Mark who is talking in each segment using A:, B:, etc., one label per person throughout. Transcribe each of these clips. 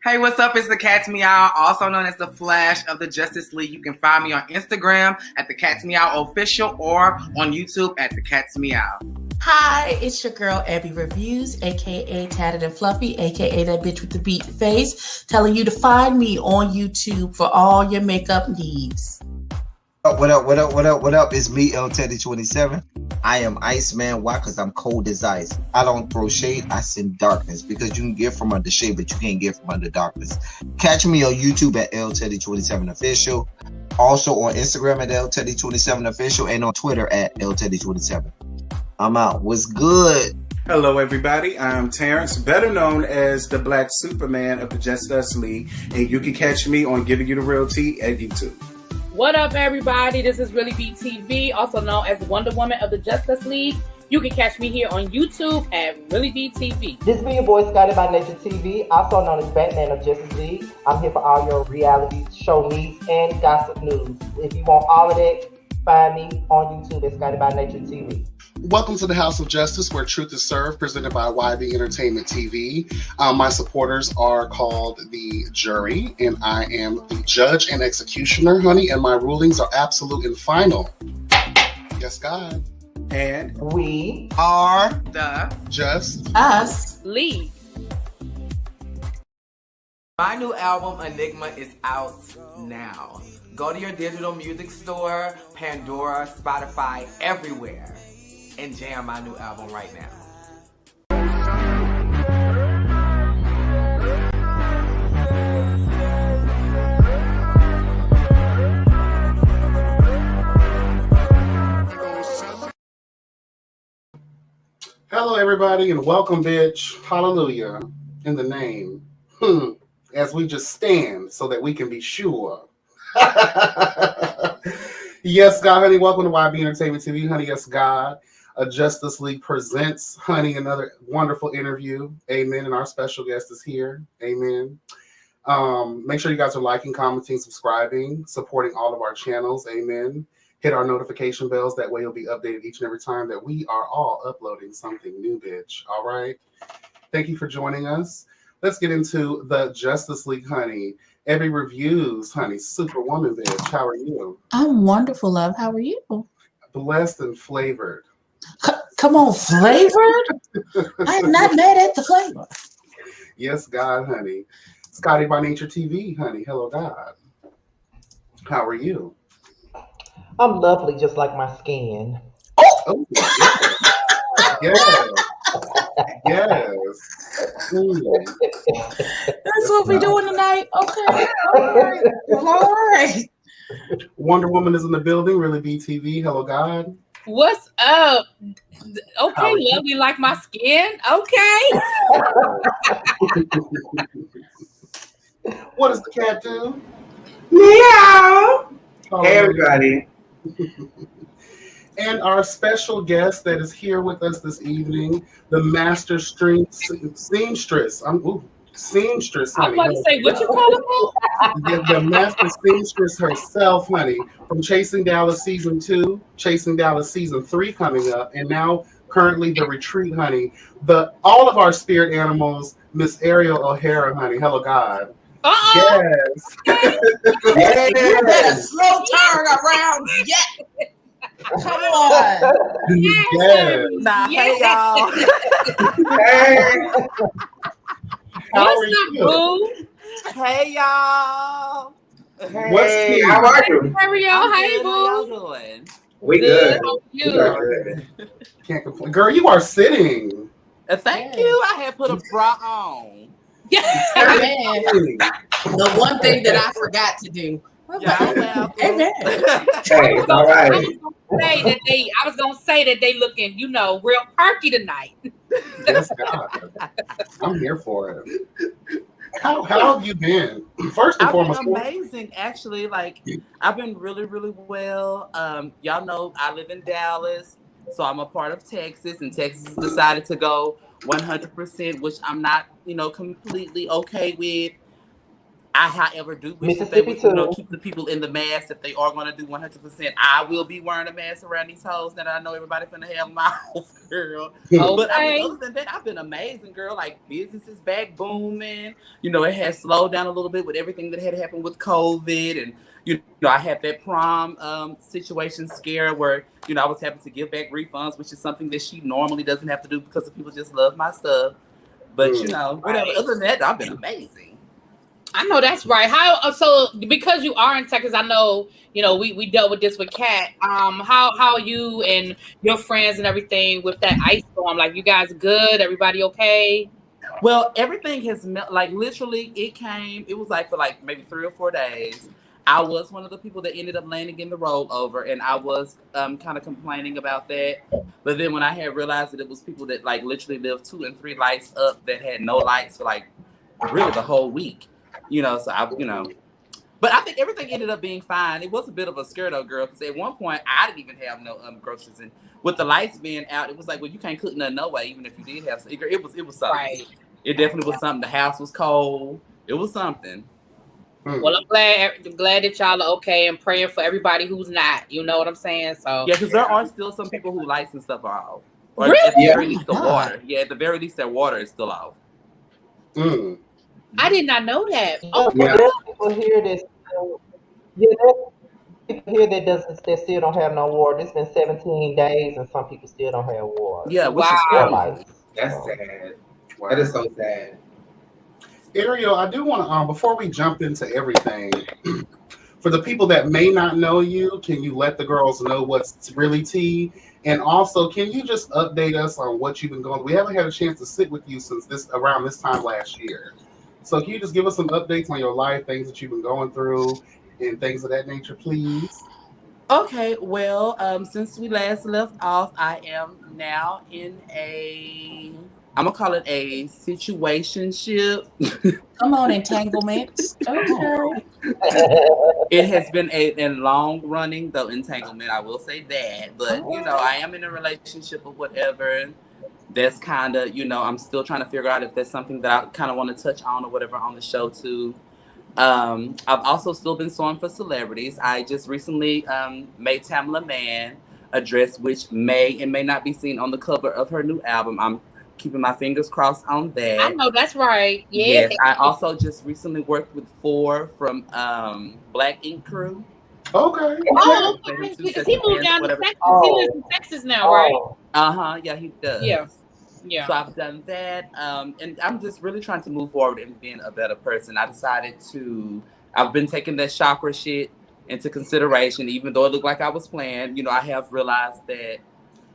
A: Hey, what's up? It's the Cat's Meow, also known as the Flash of the Justice League. You can find me on Instagram at the Cat's Meow Official or on YouTube at the Cat's Meow.
B: Hi, it's your girl Abby Reviews, aka Tatted and Fluffy, aka that bitch with the beat face, telling you to find me on YouTube for all your makeup needs.
C: What up? It's me, L Teddy 27. I am Iceman. Why? Because I'm cold as ice. I don't throw shade, I send darkness. Because you can get from under shade, but you can't get from under darkness. Catch me on YouTube at L Teddy 27 Official. Also on Instagram at L Teddy 27 Official and on Twitter at L Teddy 27. I'm out. What's good?
D: Hello, everybody. I'm Terrence, better known as the Black Superman of the Justice League, and you can catch me on Giving You the Real Tea at YouTube.
E: What up, everybody? This is Really BTV, also known as Wonder Woman of the Justice League. You can catch me here on YouTube at Really BTV.
F: This is your boy Scotty by Nature TV, also known as Batman of Justice League. I'm here for all your reality show needs and gossip news. If you want all of that, find me on YouTube at Scotty by Nature TV.
G: Welcome to the House of Justice, where truth is served, presented by YB Entertainment TV. My supporters are called the jury, and I am the judge and executioner, honey, and my rulings are absolute and final. Yes, God.
D: And
F: we
A: are the
G: Just
B: Us
E: League.
A: My new album, Enigma, is out now. Go to your digital music store, Pandora, Spotify, everywhere, and jam my new album right now.
G: hello, everybody, and welcome, bitch. Hallelujah. In the name. As we just stand so that we can be sure. Yes, God, honey. Welcome to YB Entertainment TV, honey. Yes, God. A Justice League presents, honey, another wonderful interview. Amen. And our special guest is here. Amen. Make sure you guys are liking, commenting, subscribing, supporting all of our channels. Amen. Hit our notification bells. That way you'll be updated each and every time that we are all uploading something new, bitch. All right. Thank you for joining us. Let's get into the Justice League, honey. Abby Reviews, honey. Superwoman, bitch. How are you?
B: I'm wonderful, love. How are you?
G: Blessed and flavored.
B: Come on, flavored? I'm not mad at the flavor.
G: Yes, God, honey. Scotty by Nature TV, honey. Hello, God. How are you?
F: I'm lovely, just like my skin.
G: Oh, yes. Yes.
B: That's what we're doing tonight. Okay. All right.
G: Wonder Woman is in the building. Really BTV. Hello, God.
E: What's up? Okay, lovely like my skin. Okay.
G: What does the cat do?
A: Meow. Hey, everybody.
G: And our special guest that is here with us this evening, the master seamstress. Seamstress, honey.
E: I'm about to say, what you calling her?
G: The master seamstress herself, honey, from Chasing Dallas Season 2, Chasing Dallas Season 3 coming up, and now currently The Retreat, honey. All of our spirit animals, Miss Ariel Ohara, honey. Hello, God. Yes.
B: You better slow turn around. Yeah. Come on.
G: Yes.
B: Nah, hey, y'all.
G: Hey.
E: What's up, boo?
H: Hey, y'all.
A: Hey, how are you?
E: Ariel, hey,
H: How y'all
E: boo.
H: doing?
A: We good.
E: How are
A: We are
E: you?
A: good.
G: Can't complain. Girl, you are sitting.
H: Thank you. I had put a bra on.
B: Amen. The one thing that I forgot to do.
H: Yeah,
B: Amen.
A: Hey, it's all right.
E: I was gonna say that they looking, real perky tonight.
G: Yes, God. I'm here for it. How have you been? First and foremost,
H: been amazing, actually. Like, I've been really, really well. Y'all know I live in Dallas, so I'm a part of Texas, and Texas decided to go 100%, which I'm not, completely okay with. I, however, do wish that they would, keep the people in the mask if they are going to do 100%. I will be wearing a mask around these hoes that I know everybody finna have mouth, girl.
E: Okay.
H: But I mean, other than that, I've been amazing, girl. Like, business is back booming. You know, it has slowed down a little bit with everything that had happened with COVID. And, you know, I had that prom situation scare where, you know, I was having to give back refunds, which is something that she normally doesn't have to do because the people just love my stuff. But, you know, whatever. Other than that, I've been amazing.
E: I know that's right. How so? Because you are in Texas, I know. You know, we dealt with this with Kat. How you and your friends and everything with that ice storm? Like, you guys good? Everybody okay?
H: Well, everything has like literally. It came. It was like for like maybe 3 or 4 days. I was one of the people that ended up landing in the rollover, and I was kind of complaining about that. But then when I had realized that it was people that like literally lived 2 and 3 lights up that had no lights for like really the whole week. You know, so but I think everything ended up being fine. It was a bit of a scare though, girl, because at one point I didn't even have no groceries, and with the lights being out, it was like, well, you can't cook nothing no way, even if you did have. It was something.
E: Right.
H: It definitely was something. The house was cold. It was something.
E: Well, I'm glad that y'all are okay, and praying for everybody who's not. You know what I'm saying? So
H: yeah, because there are still some people who lights and stuff are off. Or
E: really?
H: At the very least, the water. Yeah, at the very least, their water is still off.
E: I did not know that.
F: There's people here that that still don't have no water. It's been 17 days and some people still don't have water.
H: Yeah, which is crazy.
I: That's sad. Wow. That is so sad.
G: Ariel, I do want to before we jump into everything, for the people that may not know you, can you let the girls know what's really tea? And also, can you just update us on what you've been going through? We haven't had a chance to sit with you since around this time last year. So can you just give us some updates on your life, things that you've been going through, and things of that nature, please?
H: Okay, well, since we last left off, I am now in I'm gonna call it a situationship.
B: Come on, entanglement. Okay.
H: It has been a long running though entanglement, I will say that. But you know, I am in a relationship or whatever. That's kind of, you know, I'm still trying to figure out if there's something that I kind of want to touch on or whatever on the show too. I've also still been sewing for celebrities. I just recently made Tamala Mann a dress which may and may not be seen on the cover of her new album. I'm keeping my fingers crossed on that.
E: I know that's right. Yeah.
H: Yes, I also just recently worked with 4 from Black Ink Crew.
G: Okay.
E: Oh, okay. Because he moved down to Texas. He lives in Texas now, right?
H: Yeah, he does.
E: Yeah.
H: So I've done that, and I'm just really trying to move forward and being a better person. I've been taking that chakra shit into consideration, even though it looked like I was playing. You know, I have realized that,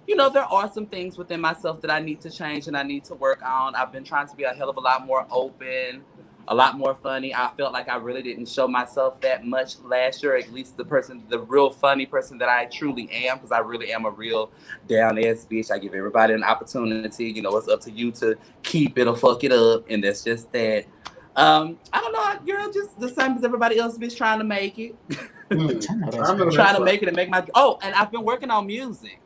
H: you know, there are some things within myself that I need to change and I need to work on. I've been trying to be a hell of a lot more open, a lot more funny. I felt like I really didn't show myself that much last year, at least the real funny person that I truly am, because I really am a real down-ass bitch. I give everybody an opportunity. You know, it's up to you to keep it or fuck it up, and that's just that. I don't know, girl, just the same as everybody else, bitch, trying to make it. Trying to make it and make my... Oh, and I've been working on music.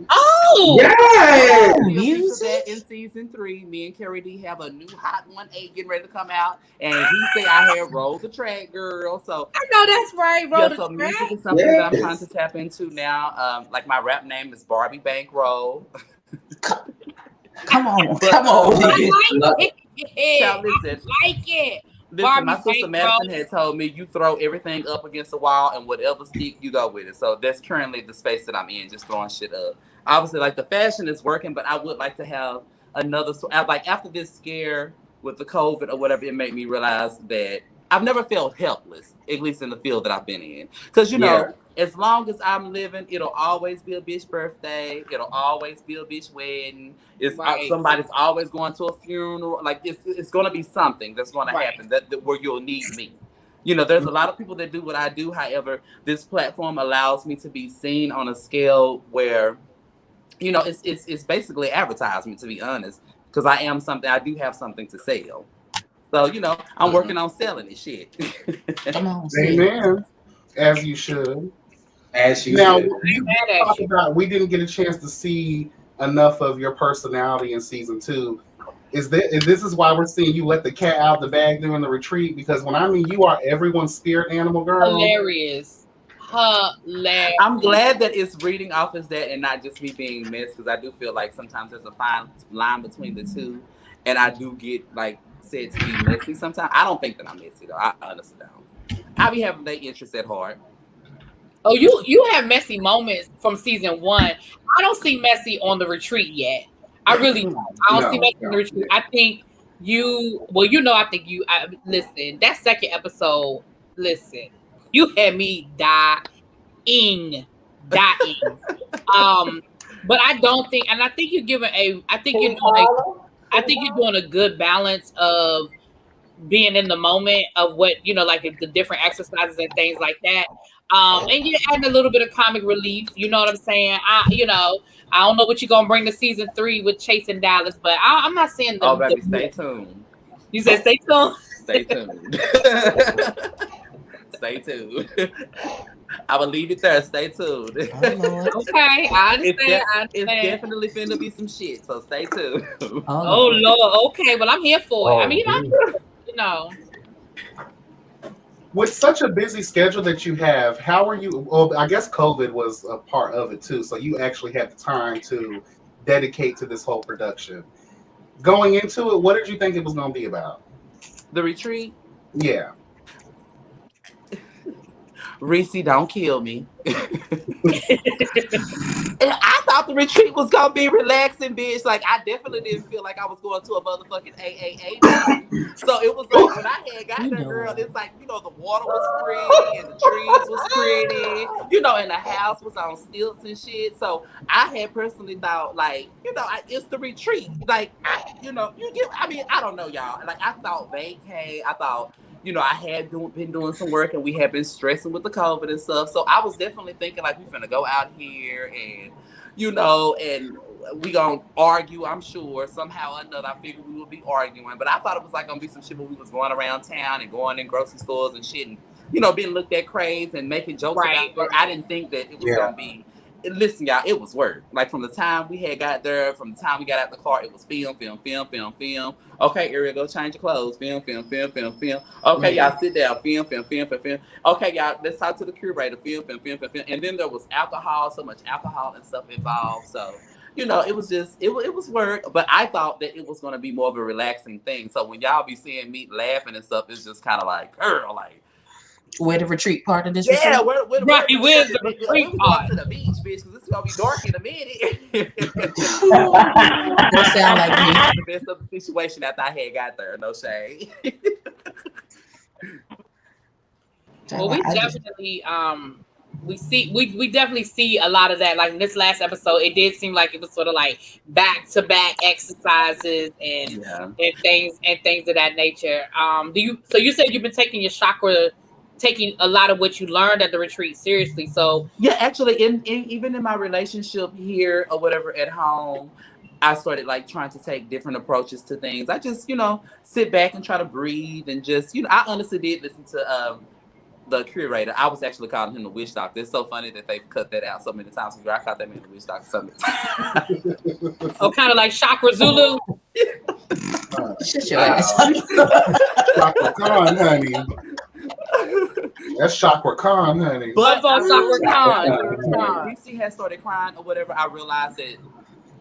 E: Oh,
I: yeah!
H: Music in season 3. Me and Carrie D have a new Hot 1-8 getting ready to come out, and he said I had rolled the track, girl. So
E: I know that's right.
H: So music is something that I'm trying to tap into now. Like my rap name is Barbie Bankroll.
B: Come on.
E: I like it.
H: Listen, my sister Madison had told me you throw everything up against the wall and whatever stick, you go with it. So that's currently the space that I'm in, just throwing shit up. Obviously, like the fashion is working, but I would like to have another. Like after this scare with the COVID or whatever, it made me realize that I've never felt helpless, at least in the field that I've been in. Because, you know, as long as I'm living, it'll always be a bitch birthday. It'll always be a bitch wedding. Somebody's always going to a funeral. Like, it's going to be something that's going to happen that where you'll need me. You know, there's a lot of people that do what I do. However, this platform allows me to be seen on a scale where, you know, it's basically advertisement, to be honest. Because I do have something to sell. So, you know, I'm working on selling this shit.
B: Come on.
G: Amen. As you should.
I: As you
G: now,
I: should.
G: We didn't get a chance to see enough of your personality in season 2. Is this is why we're seeing you let the cat out of the bag during the retreat? Because when I mean you are everyone's spirit animal, girl.
E: Hilarious.
H: I'm glad that it's reading off as that and not just me being messed, because I do feel like sometimes there's a fine line between the two, and I do get like said to be messy sometimes. I don't think that I'm messy though. I honestly don't. I be having their interests at heart.
E: Oh, you have messy moments from season 1. I don't see messy on the retreat yet. I really don't. I don't see messy on the retreat. I think I think listen, that second episode, listen, you had me dying. But I don't think, and I think you're doing a good balance of being in the moment of what, like the different exercises and things like that. And you're adding a little bit of comic relief, you know what I'm saying? I don't know what you're gonna bring to season 3 with Chasing Dallas, but I'm not saying
H: Oh, baby, stay tuned.
E: You said stay tuned?
H: Stay tuned. Stay tuned. I will leave it there. Stay tuned.
E: Okay, I understand.
H: It's definitely finna be some shit, so stay tuned.
E: Oh Lord. Okay, well I'm here for it. I mean,
G: with such a busy schedule that you have, how are you? Well, I guess COVID was a part of it too, so you actually had the time to dedicate to this whole production. Going into it, what did you think it was going to be about?
H: The retreat?
G: Yeah.
H: Reese, don't kill me. And I thought the retreat was gonna be relaxing, bitch. Like, I definitely didn't feel like I was going to a motherfucking AAA. So it was like, when I had got there, girl, it's like, the water was pretty and the trees was pretty, and the house was on stilts and shit. So I had personally thought, like, it's the retreat. Like, I don't know, y'all. Like, I thought vacay. I thought, I had been doing some work and we had been stressing with the COVID and stuff. So I was definitely thinking like, we're finna go out here and, and we gonna argue, I'm sure. Somehow or another, I figured we would be arguing. But I thought it was like gonna be some shit where we was going around town and going in grocery stores and shit and, being looked at crazy and making jokes about it. I didn't think that it was gonna be. Listen, y'all, it was work. Like, from the time we had got there, from the time we got out the car, it was film. Okay, Ariel, go change your clothes. Film. Okay, y'all, sit down. Film. Okay, y'all, let's talk to the curator. Film. And then there was alcohol, so much alcohol and stuff involved. So, it was just, it was work. But I thought that it was going to be more of a relaxing thing. So when y'all be seeing me laughing and stuff, it's just kind of like, girl, like,
B: where the retreat part of this?
H: Yeah,
B: retreat?
H: where's the retreat part? To the beach, bitch, because it's gonna be dark in a minute.
B: That sound like me.
H: The best of the situation after I had got there. No shade.
E: Well, we definitely we definitely see a lot of that. Like in this last episode, it did seem like it was sort of like back-to-back exercises and things of that nature. So you said you've been taking taking a lot of what you learned at the retreat seriously. So
H: yeah, actually, even in my relationship here or whatever at home, I started like trying to take different approaches to things. I just, sit back and try to breathe and just, I honestly did listen to the curator. I was actually calling him the witch doctor. It's so funny that they've cut that out so many times. I called that man the witch doctor so many times.
E: Oh, kind of like Chakra Zulu.
B: Shut your ass.
G: Chakra Khan, honey. That's Chakra Khan, honey.
H: But
E: Chakra Khan.
H: Reese had started crying or whatever. I realized that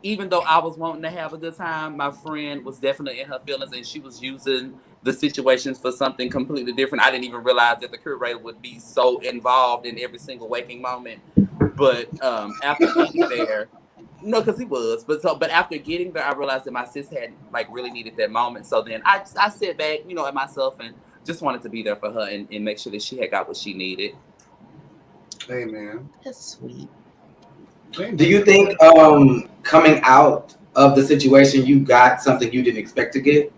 H: even though I was wanting to have a good time, my friend was definitely in her feelings and she was using the situations for something completely different. I didn't even realize that the curator would be so involved in every single waking moment. But after getting there, no, because he was. But after getting there, I realized that my sis had like really needed that moment. So then I sat back, at myself and just wanted to be there for her and make sure that she had got what she needed.
G: Amen.
B: That's sweet.
I: Do you think coming out of the situation, you got something you didn't expect to get?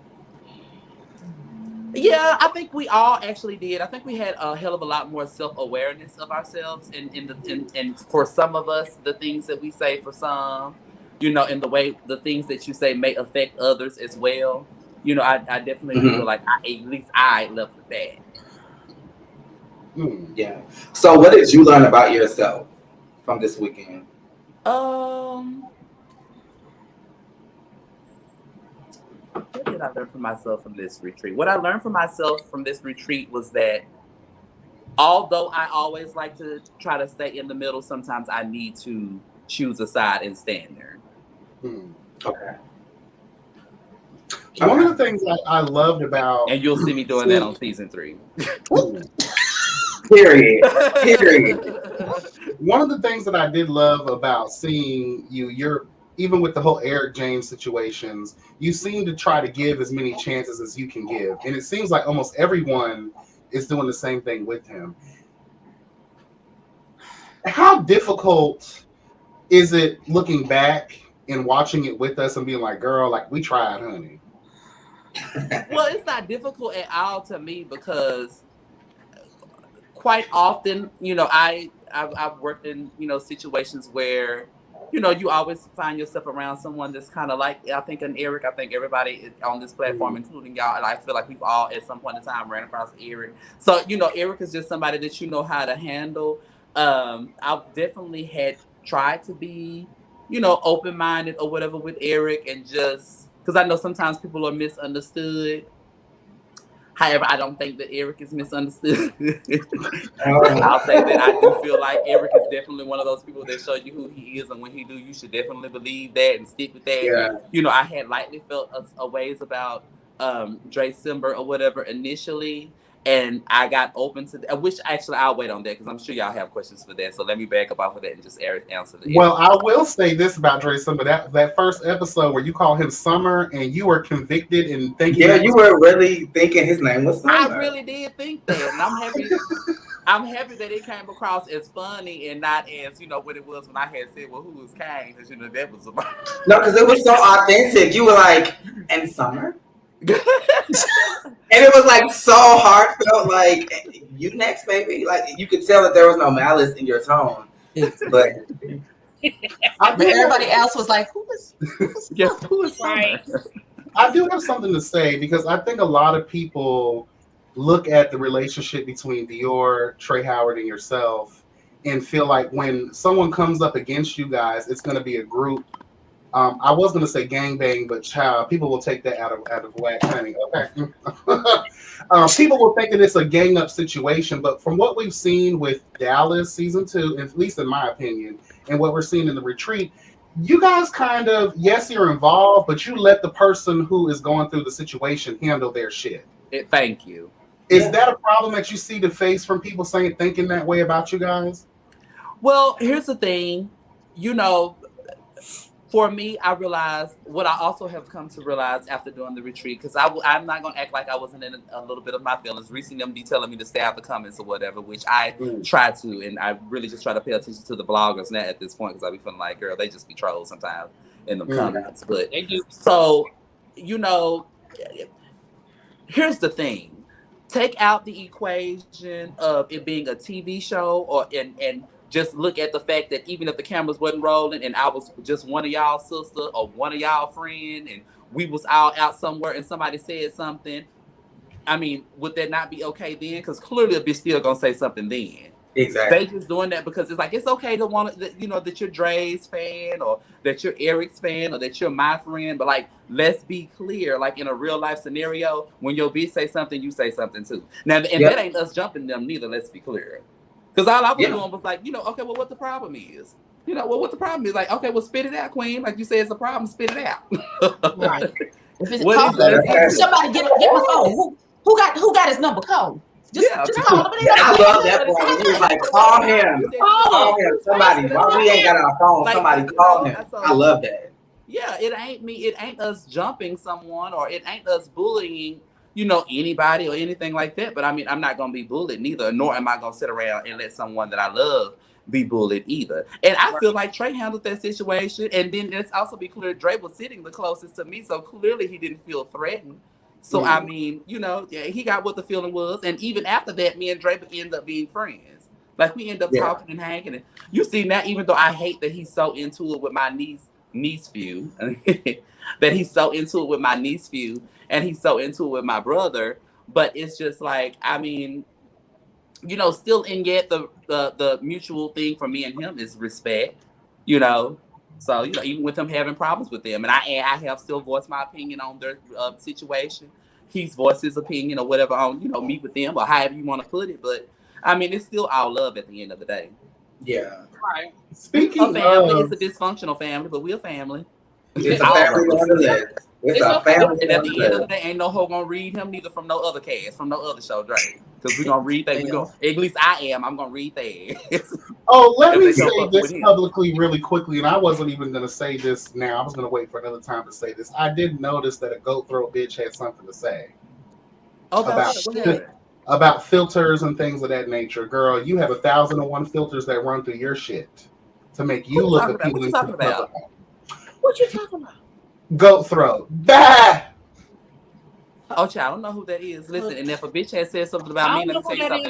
H: Yeah, I think we all actually did. I think we had a hell of a lot more self-awareness of ourselves, and for some of us, the things that we say, for some, in the way the things that you say may affect others as well. I definitely feel like at least I left with that.
I: Yeah. So, what did you learn about yourself from this weekend?
H: What did I learn from myself from this retreat? What I learned from myself from this retreat was that although I always like to try to stay in the middle, sometimes I need to choose a side and stand there.
I: Okay.
G: One of the things I loved about,
H: and you'll see me doing that on season 3.
I: Period.
G: One of the things that I did love about seeing you're even with the whole Eric James situations, you seem to try to give as many chances as you can give, and it seems like almost everyone is doing the same thing with him. How difficult is it looking back and watching it with us and being like, girl, like we tried, honey?
H: Well, it's not difficult at all to me because quite often, I've worked in, situations where, you always find yourself around someone that's kind of like, I think everybody on this platform, including y'all, and I feel like we've all at some point in time ran across Eric. So, Eric is just somebody that you know how to handle. I've definitely had tried to be, open-minded or whatever with Eric, and just because I know sometimes people are misunderstood. However, I don't think that Eric is misunderstood. I'll say that I do feel like Eric is definitely one of those people that show you who he is, and when he do, you should definitely believe that and stick with that.
I: Yeah.
H: I had lightly felt a ways about Dre Simber or whatever initially, and I got open to that, which actually I'll wait on that because I'm sure y'all have questions for that. So let me back up off of that and just answer the
G: Well, I will say this about Dre Summer, that first episode where you call him Summer and you were convicted and thinking.
I: Yeah, you were really thinking his name was Summer.
H: I really did think that, and I'm happy. I'm happy that it came across as funny and not as what it was when I had said, "Well, who was Kane?" Because that was about.
I: No, because it was so authentic. You were like, "And Summer." And it was like so heartfelt, like you next, baby. Like you could tell that there was no malice in your tone, but
B: everybody else was like, "Who was
E: right?"
G: I do have something to say because I think a lot of people look at the relationship between Dior, Trey Howard, and yourself, and feel like when someone comes up against you guys, it's going to be a group. I was going to say gangbang, but child, people will take that out of whack, honey. Okay. People will think that it's a gang up situation, but from what we've seen with Dallas season 2, at least in my opinion, and what we're seeing in the retreat, you guys kind of, yes, you're involved, but you let the person who is going through the situation handle their shit.
H: Thank you.
G: Is that a problem that you see the face from people thinking that way about you guys?
H: Well, here's the thing, for me, I realized what I also have come to realize after doing the retreat, because I'm not going to act like I wasn't in a little bit of my feelings. Recently, them telling me to stay out the comments or whatever, which I try to, and I really just try to pay attention to the bloggers now at this point, because I be feeling like, girl, they just be trolls sometimes in the comments. But
E: they do.
H: So, here's the thing. Take out the equation of it being a TV show and just look at the fact that even if the cameras wasn't rolling and I was just one of y'all sister or one of y'all friend and we was all out somewhere and somebody said something, I mean, would that not be okay then? Because clearly a bitch still gonna say something then.
I: Exactly.
H: They just doing that because it's like, it's okay to want to, that you're Dre's fan or that you're Eric's fan or that you're my friend. But like, let's be clear, like in a real life scenario, when your bitch say something, you say something too. Now, and that ain't us jumping them neither, let's be clear. Because all I was doing was like, okay, well, what the problem is? What the problem is? Like, okay, well, spit it out, queen. Like you said, it's a problem, spit it out.
B: Right. If it's somebody get my phone. Who got his number? Call. Just call him.
I: I love that part. He was like, call him. Call him. Somebody. While we ain't got our phone, somebody call him. I love that.
H: Yeah, it ain't me. It ain't us jumping someone or it ain't us bullying anybody or anything like that. But I mean, I'm not going to be bullied neither, nor am I going to sit around and let someone that I love be bullied either. And I feel like Trey handled that situation. And then let's also be clear, Dre was sitting the closest to me. So clearly he didn't feel threatened. So, I mean, he got what the feeling was. And even after that, me and Dre ended up being friends. Like we end up talking and hanging. And you see that even though I hate that he's so into it with my niece view, that he's so into it with my niece view, and he's so into it with my brother. But it's just like, I mean, still in yet the mutual thing for me and him is respect, So, you know, even with him having problems with them, and I have still voiced my opinion on their situation. He's voiced his opinion or whatever on, you know, me with them or however you want to put it. But I mean, it's still all love at the end of the day.
I: Yeah.
E: Right.
G: Speaking
H: A family,
G: of,
H: it's a dysfunctional family, but we're a family.
I: It's a family nonetheless. It's a family.
H: And at the end of the day, ain't no hoe gonna read him neither from no other cast, from no other show, Drake. Because we're gonna read that. We gonna, at least I am. I'm gonna read that.
G: oh, let
H: If
G: me
H: they
G: say
H: don't fuck
G: this
H: with him.
G: publicly really quickly, and I wasn't even going to say this now. I was going to wait for another time to say this. I did notice that a goat throat bitch had something to say about filters and things of that nature. Girl, you have 1,001 filters that run through your shit to make you look appealing.
H: What you talking about? What you talking about?
G: Goat throat. Bah!
H: Oh, child, I don't know who that is. Listen, and if a bitch has said something about me, let me tell you something.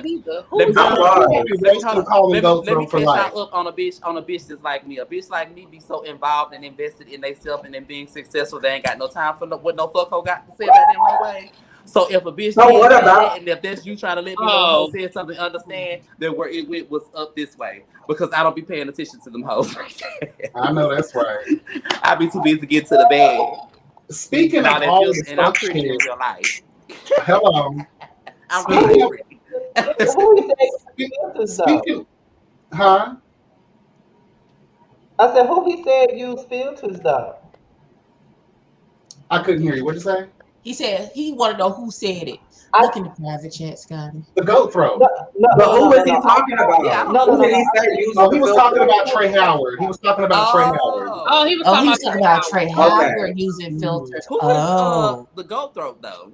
H: Let me catch y'all up on a bitch that's like me. A bitch like me be so involved and invested in themselves and in being successful, they ain't got no time for what no fucko got to say about them no way. So if a bitch and if that's you trying to let me know who said something, understand that where it went was up this way. Because I don't be paying attention to them hoes.
G: I know that's right.
H: I be too busy to get to the bag.
G: Speaking of all this
H: and I'm pretty in real life.
G: Hello.
H: I'm really
F: pretty.
G: Speaking, huh?
F: I said, who he said use filters though?
G: I couldn't hear you. What'd you say?
B: He said he wanted to know who said it. Look in the private chat, Scotty.
G: The goat throat.
I: Who is he talking about?
H: Yeah,
I: Who did he say
G: he was talking about Trey Howard. He was talking about Trey Howard.
E: Oh, he was talking
B: about Trey Howard using filters.
H: Who is the goat throat though?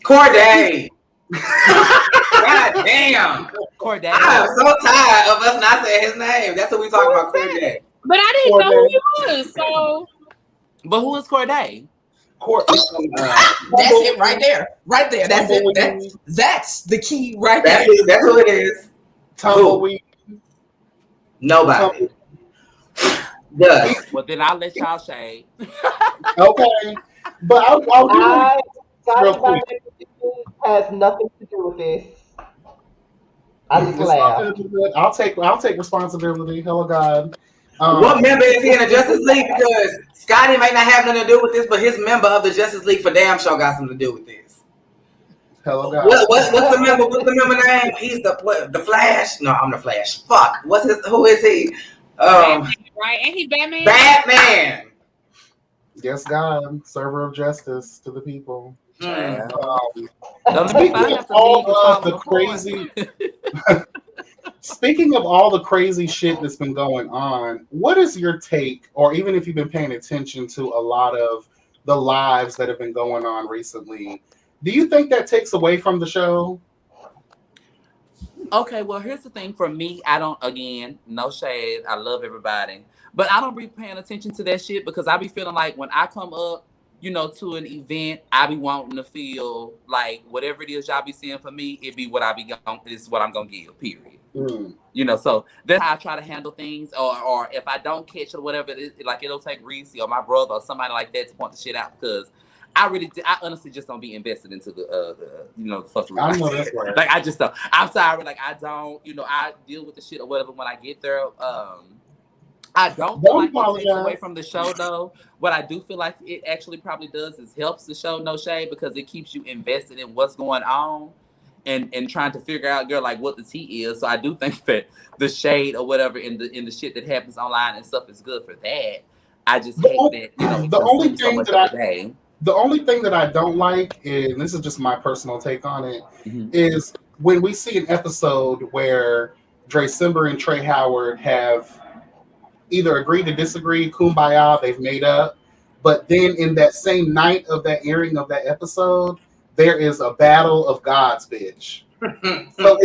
I: Corday. God damn.
H: Corday.
I: I am so tired of us not saying his name. That's what we talking about, Corday.
E: But I didn't know who he was, so.
H: But who is Corday?
B: That's it right there. Right there. That's it. That's the key right there.
I: That's who it is.
G: Tumbleweed.
I: Nobody. Yes.
H: Well, then I'll let y'all shade.
G: Okay. But I'll do real quick.
F: Has nothing to do with this. I just laughed.
G: I'll take responsibility. Hello, God.
I: What member is he in the Justice League? Because Scotty may not have nothing to do with this, but his member of the Justice League for damn sure got something to do with this.
G: Hello, God.
I: What's the member? What's the member name? He's the Flash. No, I'm the Flash. Fuck. Who is he?
E: Batman, right? Ain't he Batman?
I: Batman.
G: Yes, God, server of justice to the people.
H: Speaking
G: of all the crazy shit that's been going on, what is your take, or even if you've been paying attention to a lot of the lives that have been going on recently, do you think that takes away from the show?
H: Okay, well, here's the thing for me. I don't, again, no shade. I love everybody. But I don't be paying attention to that shit because I be feeling like when I come up, you know, to an event, I be wanting to feel like whatever it is y'all be seeing for me, it be what I be going, this is what I'm going to give, period. You know, so that's how I try to handle things. Or if I don't catch it or whatever, like it'll take Reese or my brother or somebody like that to point the shit out because I honestly just don't be invested into the you know, the fucking.
G: I know that's right.
H: Like I just don't. I'm sorry, like I don't. You know, I deal with the shit or whatever when I get there. I don't feel like it takes away from the show though. What I do feel like it actually probably does is helps the show, no shade, because it keeps you invested in what's going on and trying to figure out, girl, like what the tea is. So I do think that the shade or whatever in the shit that happens online and stuff is good for that. I just hate that, you know,
G: the only thing
H: so much
G: that
H: of the day.
G: The only thing that I don't like, and this is just my personal take on it, is when we see an episode where Dre Simber and Trey Howard have either agreed to disagree, kumbaya, they've made up, but then in that same night of that airing of that episode, there is a battle of gods, bitch. So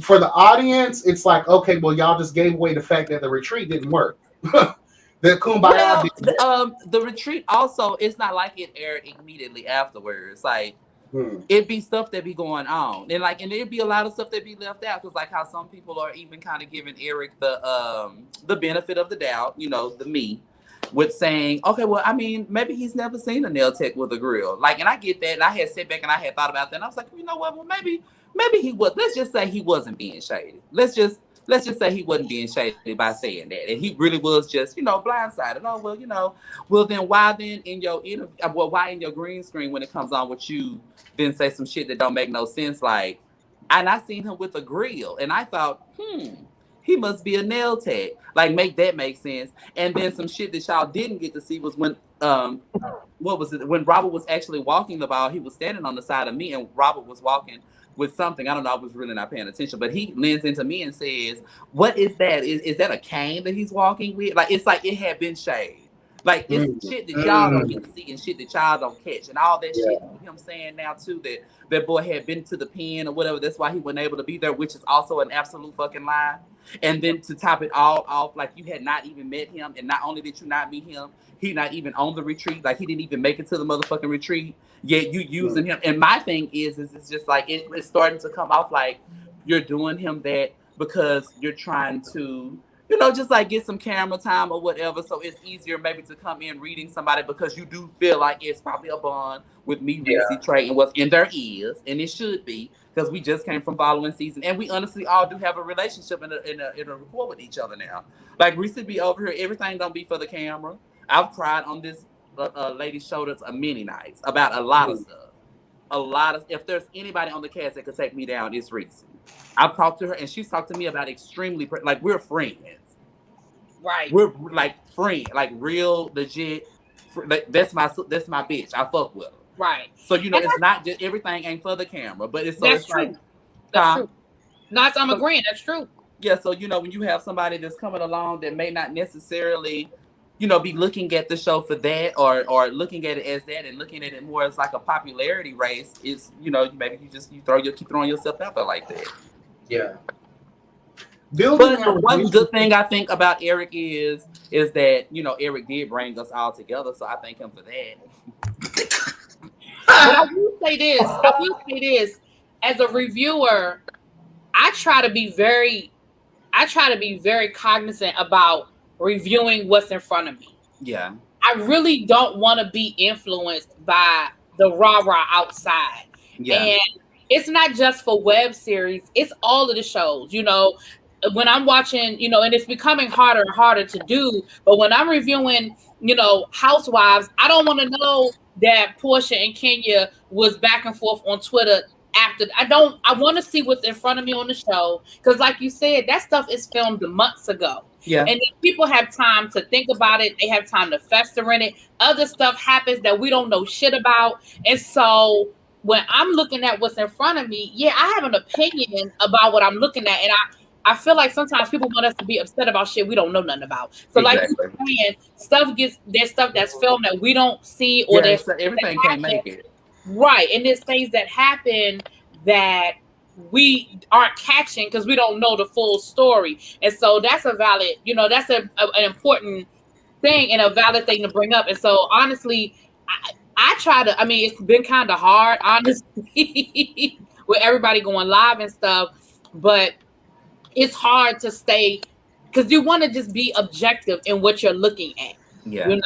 G: for the audience, it's like, okay, well, y'all just gave away the fact that the retreat didn't work. The kumbaya.
H: The retreat also, it's not like it aired immediately afterwards. Like it'd be stuff that be going on, and it'd be a lot of stuff that be left out. Cause like how some people are even kind of giving Eric the benefit of the doubt, you know, the me, with saying, okay, well, I mean, maybe he's never seen a nail tech with a grill. Like, and I get that, and I had sat back and I had thought about that, and I was like, you know what? Well, maybe he was. Let's just say he wasn't being shady. Let's just let's just say he wasn't being shady by saying that, and he really was just, blindsided. Oh well, well then why then in your why in your green screen when it comes on with you, then say some shit that don't make no sense, like, and I seen him with a grill, and I thought, he must be a nail tech, like make that make sense. And then some shit that y'all didn't get to see was when what was it? When Robert was actually walking the ball, he was standing on the side of me, and Robert was walking with something. I don't know. I was really not paying attention, but he leans into me and says, "What is that? Is that a cane that he's walking with?" Like, it's like it had been shaved. Like, it's shit that y'all don't get to see and shit that y'all don't catch, and all that shit. Him saying now too that boy had been to the pen or whatever. That's why he wasn't able to be there, which is also an absolute fucking lie. And then to top it all off, like, you had not even met him, and not only did you not meet him, he not even on the retreat. Like, he didn't even make it to the motherfucking retreat. Yet you using him. And my thing is it's just like it's starting to come off like you're doing him that because you're trying to, just like get some camera time or whatever. So it's easier maybe to come in reading somebody because you do feel like it's probably a bond with me, Reese, Trey, and what's in their ears, and it should be because we just came from following season, and we honestly all do have a relationship in a rapport with each other now. Like, Reese be over here, everything don't be for the camera. I've cried on this lady's shoulders many nights about a lot of stuff. If there's anybody on the cast that could take me down, it's Reese. I've talked to her, and she's talked to me about extremely, like, we're friends.
E: Right.
H: We're like friends, like real legit. Like, that's my bitch. I fuck with her.
E: Right.
H: So it's not just everything ain't for the camera, but it's so
E: that's
H: it's
E: true.
H: like
E: That's true. No, I'm agreeing. That's true.
H: Yeah. So when you have somebody that's coming along that may not necessarily, be looking at the show for that or looking at it as that and looking at it more as like a popularity race, is maybe you keep throwing yourself out there like that.
I: Yeah.
H: But the one good thing I think about Eric is that Eric did bring us all together, so I thank him for that.
E: But I will say this. As a reviewer, I try to be very cognizant about reviewing what's in front of me.
H: Yeah.
E: I really don't want to be influenced by the rah-rah outside.
H: Yeah.
E: And it's not just for web series, it's all of the shows. When I'm watching, and it's becoming harder and harder to do, but when I'm reviewing, Housewives, I don't want to know that Portia and Kenya was back and forth on Twitter after. I want to see what's in front of me on the show, because like you said, that stuff is filmed months ago.
H: Yeah.
E: And then people have time to think about it. They have time to fester in it. Other stuff happens that we don't know shit about. And so when I'm looking at what's in front of me, I have an opinion about what I'm looking at. And I feel like sometimes people want us to be upset about shit we don't know nothing about. So like you're saying, there's stuff that's filmed that we don't see, or there's
H: everything can't make it.
E: Right. And there's things that happen that we aren't catching because we don't know the full story. And so that's a valid, that's an important thing and a valid thing to bring up. And so honestly, I try to, it's been kind of hard, honestly, with everybody going live and stuff, but it's hard to stay because you want to just be objective in what you're looking at.
H: Yeah.
E: And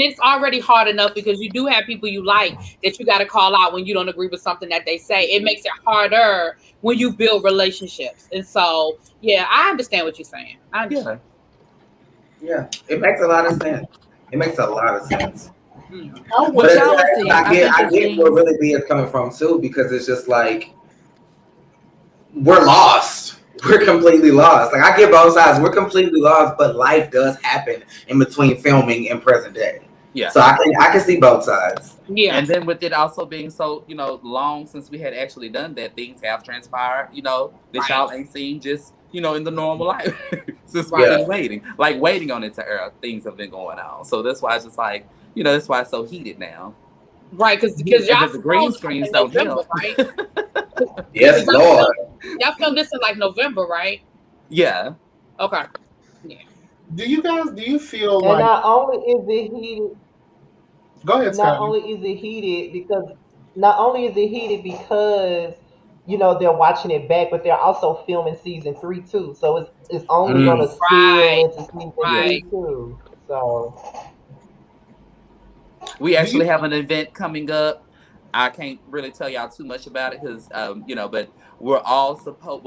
E: it's already hard enough because you do have people you like that you got to call out when you don't agree with something that they say. It makes it harder when you build relationships. And so, I understand what you're saying. I understand.
I: Yeah, it makes a lot of sense. It makes a lot of sense.
H: But
I: I get where really B is coming from too, because it's just like we're lost. We're completely lost. Like, I get both sides. We're completely lost, but life does happen in between filming and present day.
H: Yeah.
I: So I can see both sides.
E: Yeah.
H: And then with it also being so, long since we had actually done that, things have transpired, that y'all ain't seen just, in the normal life. Since we've been waiting on it to air, things have been going on. So that's why it's just like, that's why it's so heated now.
E: Right, because y'all
H: the green screens don't help.
E: Right?
I: Yes, Lord.
E: Y'all filmed this in like November, right?
H: Yeah.
E: Okay. Yeah.
G: Do you feel
F: and
G: like
F: not only is it heated,
G: go ahead, Scott.
F: not only is it heated because they're watching it back, but they're also filming season 3 too. So it's only gonna spill into season 3 too. So
H: we actually have an event coming up I can't really tell y'all too much about it because, but we're all supposed,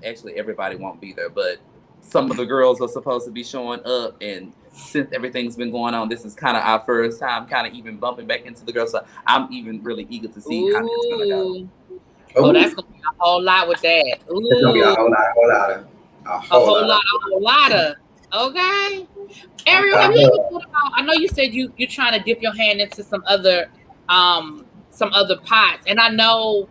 H: actually everybody won't be there, but some of the girls are supposed to be showing up. And since everything's been going on, this is kind of our first time kind of even bumping back into the girls. So I'm even really eager to see how it's going to go.
E: Oh, that's going to be a whole lot with that. Ooh.
I: It's going to be a whole lot of.
E: Okay. Ariel, have you ever thought about, I know you said you're trying to dip your hand into some other pots. And I know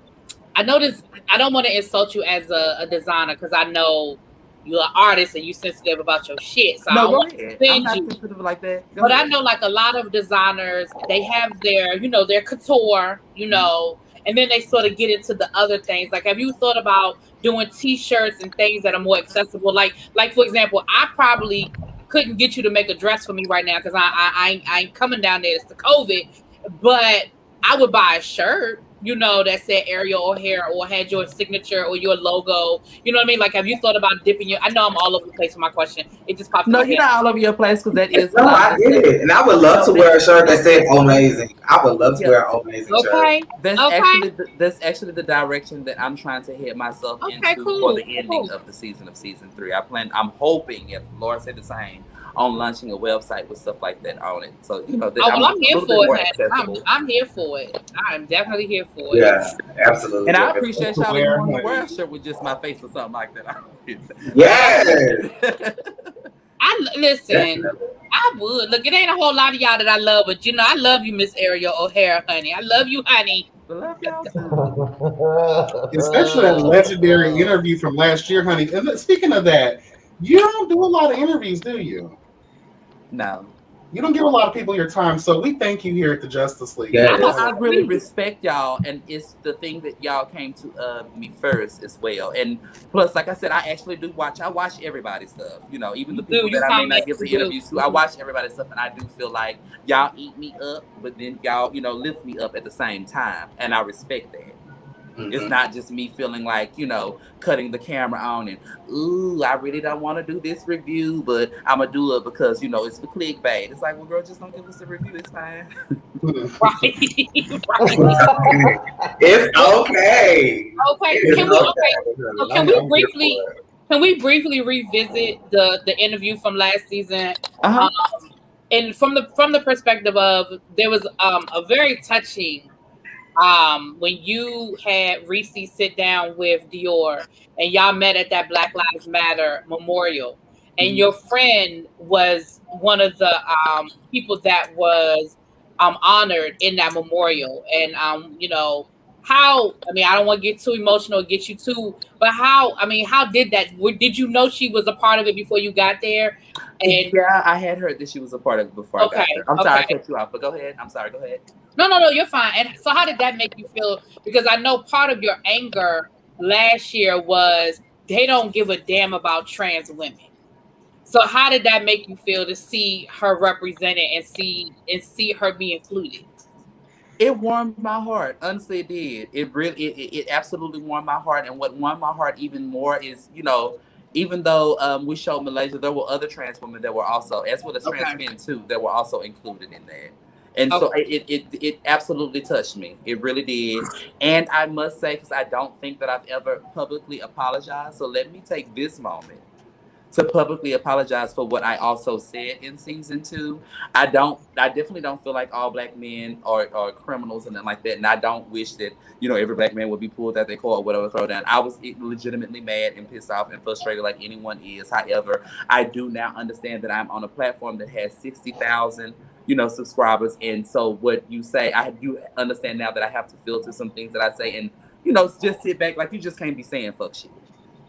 E: this, I don't want to insult you as a designer because I know you're an artist and you're sensitive about your shit. So
H: no,
E: I want
H: to
E: I'm
H: not sensitive like that.
E: But I know like a lot of designers, they have their, their couture, and then they sort of get into the other things. Like, have you thought about doing T-shirts and things that are more accessible? Like for example, I probably couldn't get you to make a dress for me right now because I ain't coming down there. It's the COVID, but I would buy a shirt, that said Ariel Ohara or had your signature or your logo. You know what I mean? Like, have you thought about dipping your? I know I'm all over the place with my question. It just popped.
H: No, you're not all over your place because that is.
I: No, I get it, and I would love to wear a shirt that said "amazing." I would love to wear an amazing shirt.
H: That's actually the direction that I'm trying to head myself into for the ending of the season of season 3. I'm hoping, if Laura said the same, on launching a website with stuff like that on it. So
E: I'm here for it. I'm here for it. I'm definitely here for it.
I: Yeah, absolutely.
H: And I appreciate y'all wanting to wear a shirt with just my face or something like that.
I: Yeah.
E: Listen. I would. Look, it ain't a whole lot of y'all that I love, but I love you, Miss Ariel Ohara, honey. I love you, honey.
H: I love y'all too.
G: Especially that legendary interview from last year, honey. And speaking of that, you don't do a lot of interviews, do you?
H: No.
G: You don't give a lot of people your time, so we thank you here at the Justice League.
I: Yeah.
H: I really respect y'all, and it's the thing that y'all came to me first as well. And plus, like I said, I actually do watch. I watch everybody's stuff. Even the people that I may not give the interviews to, I watch everybody's stuff, and I do feel like y'all eat me up, but then y'all, lift me up at the same time, and I respect that. Mm-hmm. It's not just me feeling like, cutting the camera on and, ooh, I really don't want to do this review, but I'm going to do it because, it's for clickbait. It's like, well, girl, just don't give us a review. It's fine.
E: Right.
I: It's okay.
E: Can we briefly revisit the interview from last season?
H: Uh-huh.
E: And from the perspective of, there was a very touching when you had Reese sit down with Dior and y'all met at that Black Lives Matter memorial, and your friend was one of the people that was honored in that memorial. And how, I don't want to get too emotional, get you too, but how did that, did you know she was a part of it before you got there? And
H: yeah, I had heard that she was a part of it before I got there. I'm sorry I cut you off, but go ahead. I'm sorry, go ahead.
E: No, you're fine. And so how did that make you feel? Because I know part of your anger last year was they don't give a damn about trans women. So how did that make you feel to see her represented and see her be included?
H: It warmed my heart. Honestly, it did. It absolutely warmed my heart. And what warmed my heart even more is, even though we showed Malaysia, there were other trans women that were also, as well as trans men too, that were also included in that. And so it absolutely touched me. It really did. And I must say, because I don't think that I've ever publicly apologized. So let me take this moment to publicly apologize for what I also said in season 2. I definitely don't feel like all Black men are criminals and nothing like that. And I don't wish that, every Black man would be pulled at their car or whatever, throw down. I was legitimately mad and pissed off and frustrated like anyone is. However, I do now understand that I'm on a platform that has 60,000 subscribers. And so what you say, I do understand now that I have to filter some things that I say and, just sit back. Like, you just can't be saying fuck shit.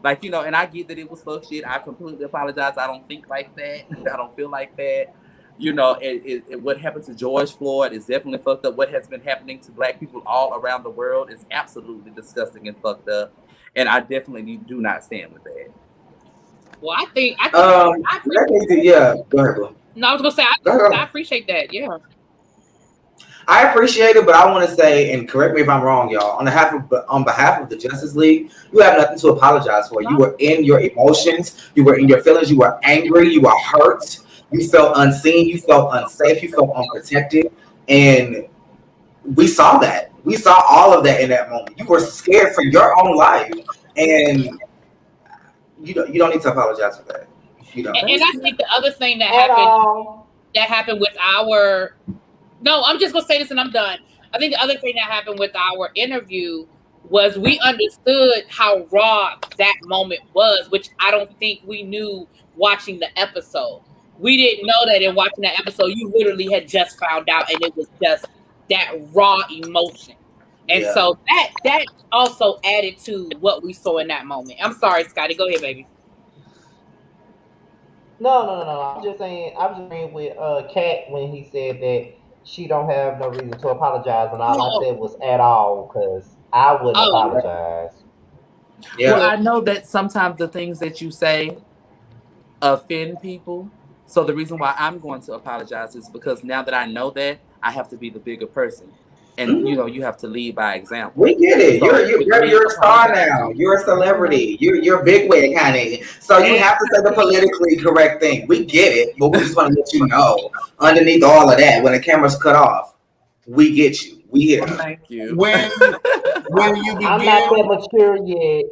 H: Like, and I get that it was fuck shit. I completely apologize. I don't think like that. I don't feel like that. What happened to George Floyd is definitely fucked up. What has been happening to Black people all around the world is absolutely disgusting and fucked up. And I definitely do not stand with that.
E: Well, I think
I: yeah, go ahead, bro.
E: No, I was gonna say I appreciate that. Yeah,
I: I appreciate it, but I want to say, and correct me if I'm wrong, y'all. On behalf of the Justice League, you have nothing to apologize for. You were in your emotions, you were in your feelings, you were angry, you were hurt, you felt unseen, you felt unsafe, you felt unprotected, and we saw that. We saw all of that in that moment. You were scared for your own life, and you don't need to apologize for that. You don't.
E: And I think the other thing that happened with our I'm just gonna say this and I'm done. I think the other thing that happened with our interview was we understood how raw that moment was, which I don't think we knew watching the episode. We didn't know that in watching that episode, you literally had just found out, and it was just that raw emotion. And so that also added to what we saw in that moment. I'm sorry, Scotty. Go ahead, baby.
F: No. I'm just agreeing with Kat when he said that she don't have no reason to apologize, and all I said was at all, because I wouldn't apologize.
H: Yeah. Well, I know that sometimes the things that you say offend people. So the reason why I'm going to apologize is because now that I know that, I have to be the bigger person. And you have to lead by example.
I: We get it. So you're a star now. You're a celebrity. You're big wig, honey. So you have to say the politically correct thing. We get it, but we just want to let you know, underneath all of that, when the camera's cut off, we get you. We hear.
H: Thank you.
G: When you begin,
F: I'm not that mature yet.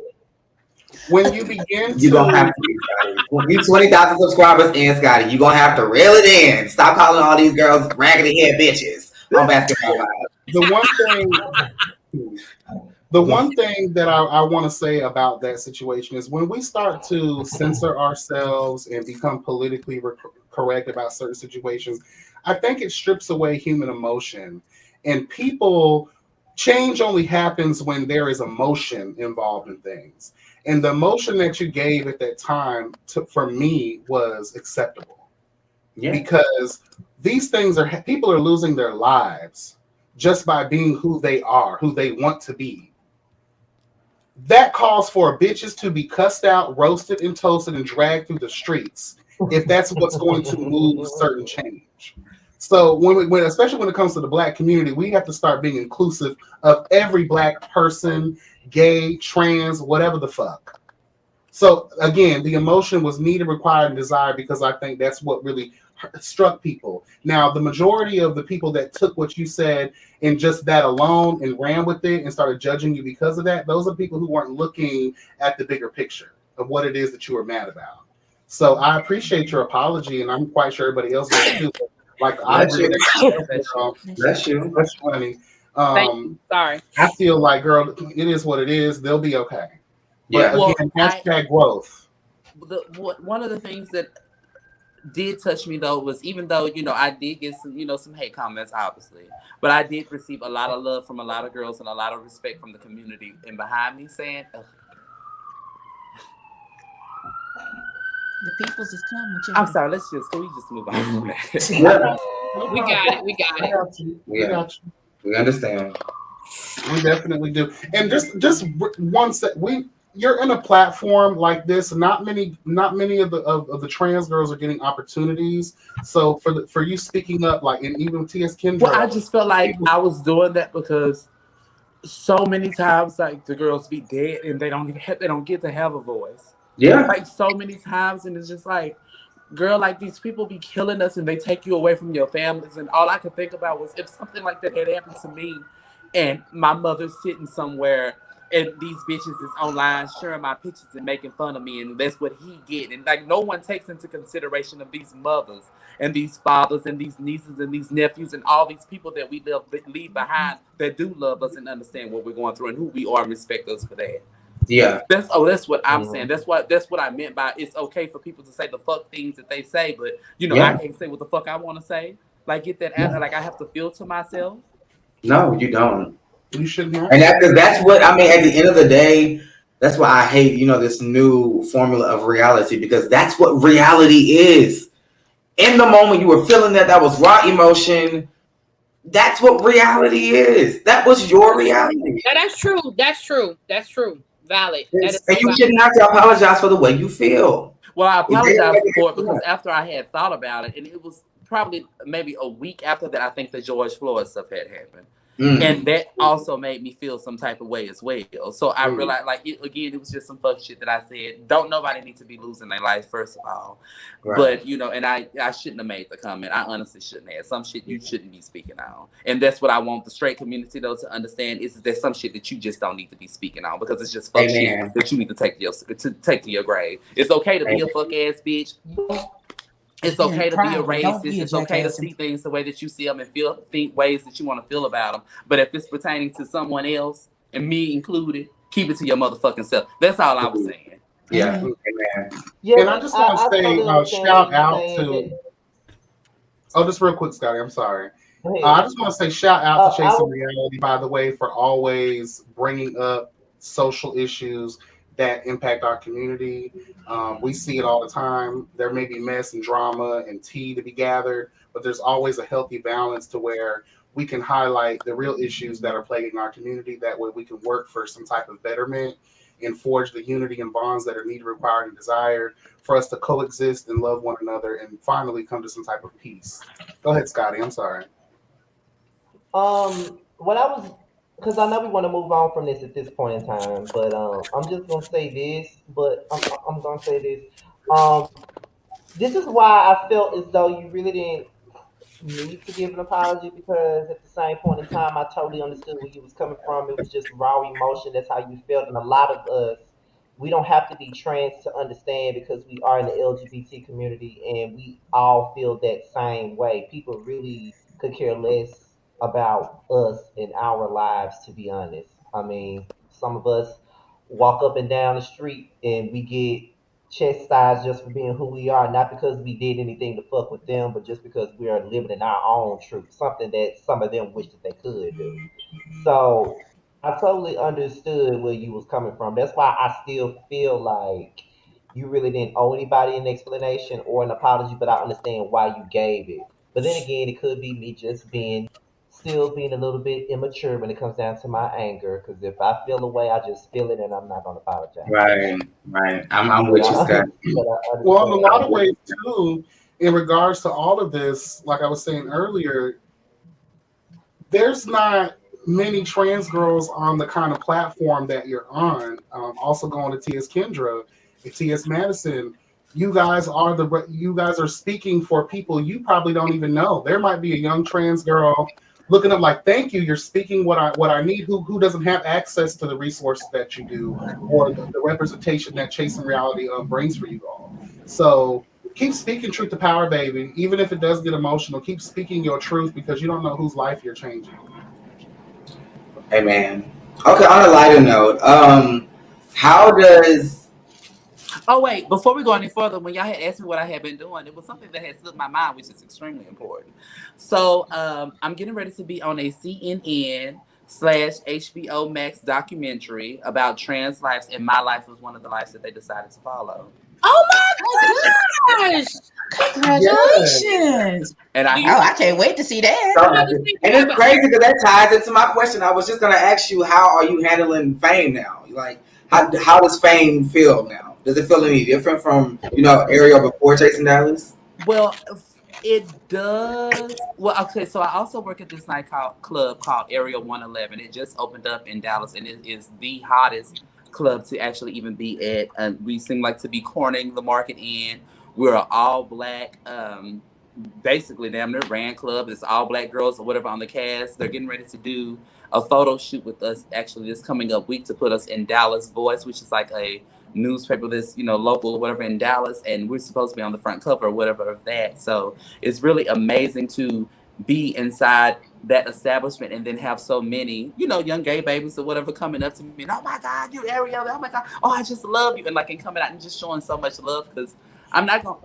G: When you begin,
I: you're gonna have to be, Scotty. When you 20,000 subscribers in, Scotty, you're gonna have to reel it in. Stop calling all these girls raggedy hair bitches on Basketball Live.
G: The one thing that I want to say about that situation is when we start to censor ourselves and become politically correct about certain situations, I think it strips away human emotion. And change only happens when there is emotion involved in things. And the emotion that you gave at that time, for me, was acceptable. Yeah. Because these things people are losing their lives just by being who they are, who they want to be. That calls for bitches to be cussed out, roasted and toasted and dragged through the streets if that's what's going to move certain change. So when especially when it comes to the Black community, we have to start being inclusive of every Black person, gay, trans, whatever the fuck. So again, the emotion was needed, required, and desired because I think that's what really struck people. Now, the majority of the people that took what you said and just that alone and ran with it and started judging you because of that, those are people who weren't looking at the bigger picture of what it is that you were mad about. So I appreciate your apology, and I'm quite sure everybody else does too. Like,
I: bless you,
G: honey.
E: Sorry.
G: I feel like, girl, it is what it is. They'll be okay.
I: Yeah.
G: But again, hashtag growth.
H: One of the things that did touch me though was, even though I did get some hate comments, obviously, but I did receive a lot of love from a lot of girls and a lot of respect from the community and behind me saying,
B: the people's is coming.
H: I'm sorry. Can we just move on?
I: Yeah.
E: We got it. We got it.
I: We understand.
G: We definitely do. And just one sec. You're in a platform like this. Not many of the trans girls are getting opportunities. So for you speaking up, like, and even T.S. Kendra.
H: Well, I just felt like I was doing that because so many times, like, the girls be dead and they don't get to have a voice.
I: Yeah.
H: Like, so many times, and it's just like, girl, like, these people be killing us and they take you away from your families. And all I could think about was if something like that had happened to me and my mother's sitting somewhere and these bitches is online sharing my pictures and making fun of me, and that's what he get. And like, no one takes into consideration of these mothers and these fathers and these nieces and these nephews and all these people that we leave behind that do love us and understand what we're going through and who we are and respect us for that.
I: Yeah.
H: That's what I'm saying. That's what I meant by it's okay for people to say the fuck things that they say, but I can't say what the fuck I want to say. Like, get that out. Like, I have to filter myself.
I: No, you don't.
G: You shouldn't have.
I: And that's what I mean. At the end of the day, that's why I hate this new formula of reality, because that's what reality is. In the moment you were feeling that was raw emotion. That's what reality is. That was your reality.
E: That's true. That's true. Valid.
I: And you shouldn't have to apologize for the way you feel.
H: Well, I apologize for it because after I had thought about it, and it was probably maybe a week after that, I think the George Floyd stuff had happened. And that also made me feel some type of way as well. So I realized, like, it was just some fuck shit that I said. Don't nobody need to be losing their life, first of all. Right. But, you know, and I shouldn't have made the comment. I honestly shouldn't have. Some shit you shouldn't be speaking on. And that's what I want the straight community, though, to understand is that there's some shit that you just don't need to be speaking on because it's just fuck shit that you need to take to your grave. It's okay to be a fuck ass bitch. It's okay to be a racist. It's okay to see things the way that you see them and think ways that you want to feel about them. But if it's pertaining to someone else, and me included, keep it to your motherfucking self. That's all I was saying.
I: Yeah.
G: And I just want to say shout out to... Oh, just real quick, Scotty. I'm sorry. I just want to say shout out to Chasing Reality, by the way, for always bringing up social issues that impact our community. We see it all the time. There may be mess and drama and tea to be gathered, but there's always a healthy balance to where we can highlight the real issues that are plaguing our community. That way we can work for some type of betterment and forge the unity and bonds that are needed, required, and desired for us to coexist and love one another and finally come to some type of peace. Go ahead, Scotty. I'm sorry.
F: Because I know we want to move on from this at this point in time, but I'm just gonna say this. But I'm gonna say this. This is why I felt as though you really didn't need to give an apology, because at the same point in time, I totally understood where you was coming from. It was just raw emotion. That's how you felt, and a lot of us, we don't have to be trans to understand because we are in the LGBT community and we all feel that same way. People really could care less about us in our lives, to be honest. I mean, some of us walk up and down the street and we get chastised just for being who we are, not because we did anything to fuck with them, but just because we are living in our own truth, something that some of them wish that they could do. So I totally understood where you was coming from. That's why I still feel like you really didn't owe anybody an explanation or an apology, but I understand why you gave it. But then again, it could be me just still being a little bit immature when it comes down to my anger. Because if I feel a way, I just feel it, and I'm not gonna apologize.
I: Right. I'm with you, Scott.
G: Well, in a lot of ways too, in regards to all of this, like I was saying earlier, there's not many trans girls on the kind of platform that you're on. Also going to T.S. Kendra and T.S. Madison. You guys are speaking for people you probably don't even know. There might be a young trans girl looking up like, thank you, you're speaking what I need, who doesn't have access to the resources that you do or the representation that Chasing Reality brings for you all. So keep speaking truth to power, baby. Even if it does get emotional, keep speaking your truth because you don't know whose life you're changing.
I: Amen. Okay, on a lighter note, how does...
H: Oh, wait, before we go any further, when y'all had asked me what I had been doing, it was something that had slipped my mind, which is extremely important. So I'm getting ready to be on a CNN/HBO Max documentary about trans lives, and my life was one of the lives that they decided to follow.
B: Oh my gosh! Congratulations!
H: And
B: I can't wait to see that.
I: And it's crazy because that ties into my question. I was just going to ask you, how are you handling fame now? Like, how does fame feel now? Does it feel any different from, Ariel before Chasing Dallas?
H: Well, it does. Well, okay, so I also work at this club called Ariel 111. It just opened up in Dallas, and it is the hottest club to actually even be at. We seem like to be cornering the market in. We're an all-black, basically damn near brand club. It's all black girls or whatever on the cast. They're getting ready to do a photo shoot with us actually this coming up week to put us in Dallas Voice, which is like a newspaper that's local or whatever in Dallas, and we're supposed to be on the front cover or whatever of that. So it's really amazing to be inside that establishment and then have so many young gay babies or whatever coming up to me and, oh my God, you Ariel, oh my God, oh I just love you, and coming out and just showing so much love, because I'm not gonna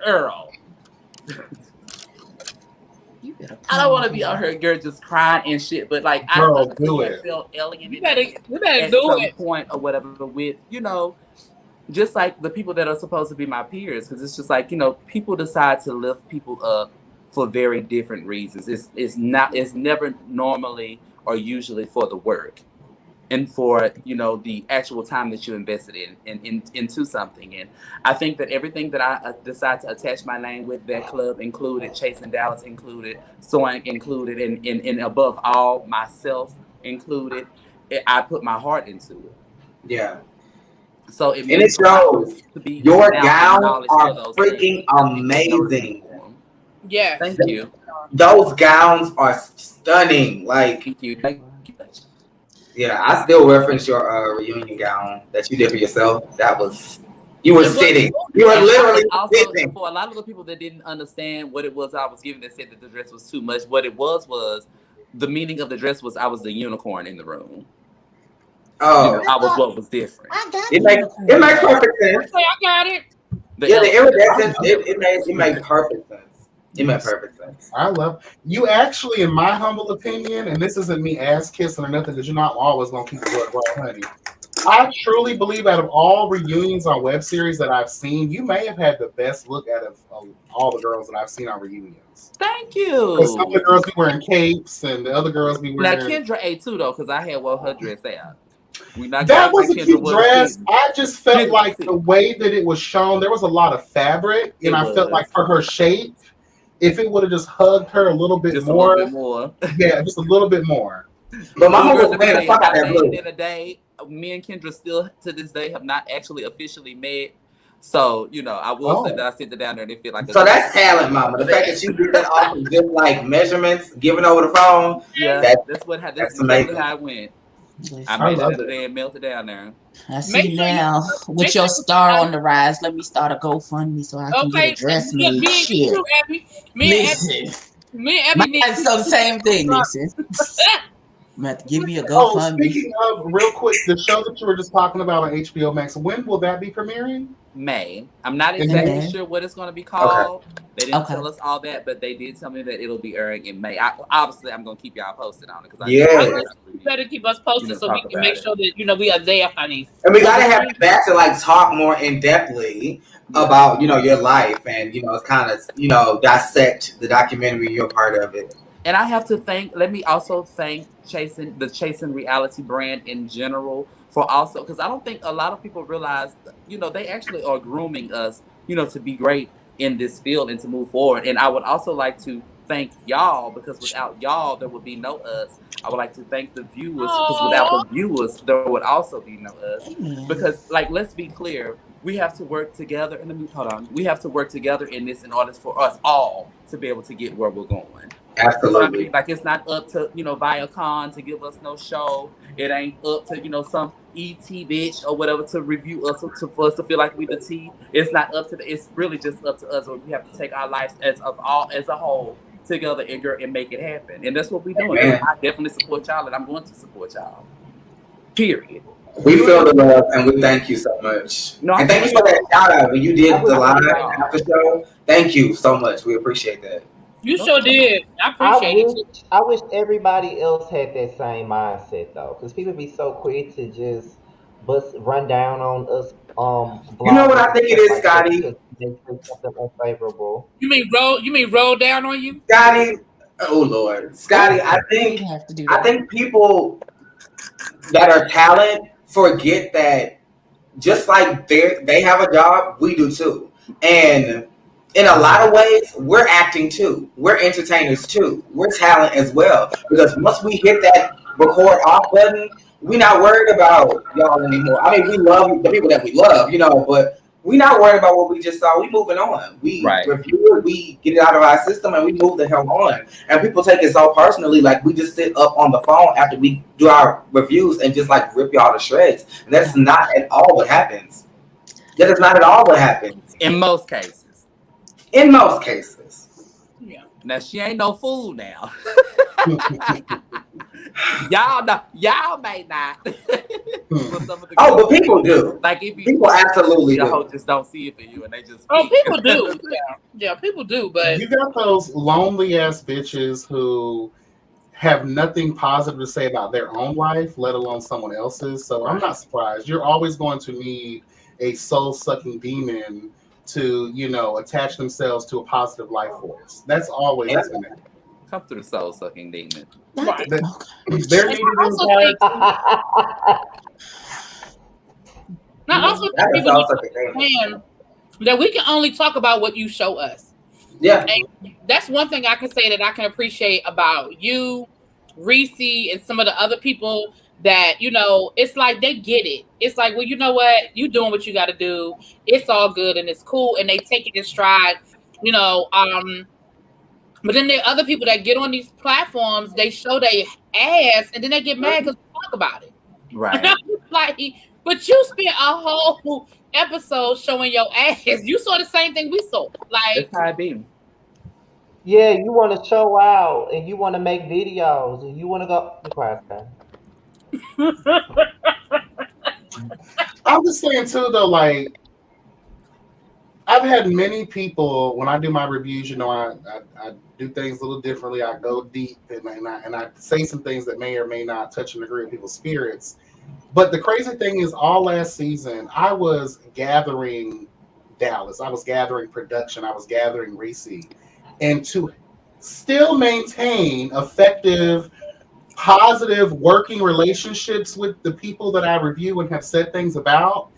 H: Earl. I don't want to be out here, girl, just crying and shit. But I felt alien.
E: You better do it.
H: Point or whatever with just like the people that are supposed to be my peers, because it's just people decide to lift people up for very different reasons. It's never normally or usually for the work. and for the actual time that you invested into something. And I think that everything that I decide to attach my name with, that club included, Chasing Dallas included, Soaring included, and above all, myself included, I put my heart into it.
I: Yeah.
H: So it
I: And
H: means
I: it shows
H: to be
I: your
H: now
I: gowns
H: acknowledged
I: are
H: for those
I: freaking amazing.
E: Yeah.
H: Thank you.
I: Those gowns are stunning. Like,
H: Thank you. Thank you.
I: yeah, I still reference your reunion gown that you did for yourself. That was, you were sitting. You were literally
H: also,
I: sitting.
H: for a lot of the people that didn't understand what it was I was giving, that said that the dress was too much, what it was the meaning of the dress was I was the unicorn in the room.
I: Oh,
H: I was what was different.
I: It makes perfect sense.
E: I got it.
I: Yeah, the iridescence, it made perfect sense. It made perfect sense.
G: I love you. Actually, in my humble opinion, and this isn't me ass kissing or nothing, because you're not always gonna keep the blood raw, honey. I truly believe out of all reunions on web series that I've seen, you may have had the best look out of all the girls that I've seen on reunions.
H: Thank you.
G: Because some of the girls be wearing capes, and the other girls be wearing.
H: Now Kendra ate too though, because I had her dress out.
G: That was a cute dress. I just felt like the way that it was shown, there was a lot of fabric, and I felt like for her shape, if it would have just hugged her a little bit more, yeah, just a little bit more.
I: But my mom was playing the fuck out that blue.
H: In a day, me and Kendra still to this day have not actually officially met. So I will say that I sit down there and it feel like.
I: So that's talent, mama. The fact that you did that off of just like measurements, giving over the phone.
H: Yeah, that's exactly how it went. I made it today and melted down there.
B: I see now with your star on the rise. Let me start a GoFundMe so I can get a dress made. Shit. Listen, mine's so the same thing. Listen, I'm about to give me a GoFundMe.
G: Speaking of, real quick, the show that you were just talking about on HBO Max, when will that be premiering?
H: May. I'm not exactly sure what it's going to be called. Okay. They didn't tell us all that, but they did tell me that it'll be airing in May. Obviously, I'm going to keep y'all posted on it.
E: You better keep us posted so we can make sure that, we are there, honey.
I: And we got to have you back to like talk more in-depthly about, your life and, kind of, dissect the documentary, you're part of it.
H: And I have to let me also thank the Chasing Reality brand in general for also, because I don't think a lot of people realize, they actually are grooming us, to be great in this field and to move forward. And I would also like to thank y'all, because without y'all, there would be no us. I would like to thank the viewers, because without the viewers, there would also be no us. Because, let's be clear, we have to work together. And we have to work together in this in order for us all to be able to get where we're going.
I: Absolutely.
H: It's not up to, Viacom to give us no show. It ain't up to, some ET bitch or whatever to review us for us to feel like we the T. It's not up to it's really just up to us. We have to take our lives as a whole together and make it happen. And that's what we're doing. I definitely support y'all, and I'm going to support y'all. Period.
I: We feel the love, and we thank you so much. And thank you for that shout out when you did the live after show. Thank you so much. We appreciate that.
E: You sure did. I appreciate it.
F: I wish everybody else had that same mindset though, because people be so quick to just run down on us.
I: You know what I think it is, Scotty?
F: They say something unfavorable.
E: You mean roll down on you,
I: Scotty? Oh Lord, Scotty. I think people that are talent forget that just like they have a job, we do too, and in a lot of ways, we're acting too. We're entertainers too. We're talent as well. Because once we hit that record off button, we're not worried about y'all anymore. I mean, we love the people that we love, but we're not worried about what we just saw. We moving on. We review it, we get it out of our system, and we move the hell on. And people take it so personally, like we just sit up on the phone after we do our reviews and just like rip y'all to shreds. And that's not at all what happens. That is not at all what happens.
H: In most cases.
I: In most cases.
E: Yeah.
H: Now she ain't no fool now. y'all may not.
I: But people do. People absolutely do.
H: Just don't see it for you, and they just.
E: People do. Yeah, people do. But
G: you got those lonely ass bitches who have nothing positive to say about their own life, let alone someone else's. So I'm not surprised. You're always going to need a soul sucking demon to attach themselves to a positive life force. That's always
H: come through the soul sucking demon.
G: There needed
E: I also think people need to understand that we can only talk about what you show us.
I: Yeah.
E: And that's one thing I can say that I can appreciate about you, Reese, and some of the other people that, it's like they get it. It's like, well, you know what? You doing what you got to do. It's all good and it's cool. And they take it in stride, but then there are other people that get on these platforms, they show their ass, and then they get mad because we talk about it.
H: Right.
E: Like, but you spent a whole episode showing your ass. You saw the same thing we saw. Like,
H: that's how it be.
F: Yeah, you want to show out and you want to make videos and you want to go. Be quiet, guy.
G: I'm just saying too, though, like I've had many people when I do my reviews. I do things a little differently. I go deep and I say some things that may or may not touch and agree with people's spirits. But the crazy thing is, all last season, I was gathering Dallas. I was gathering production. I was gathering Reese. And to still maintain effective, positive working relationships with the people that I review and have said things about,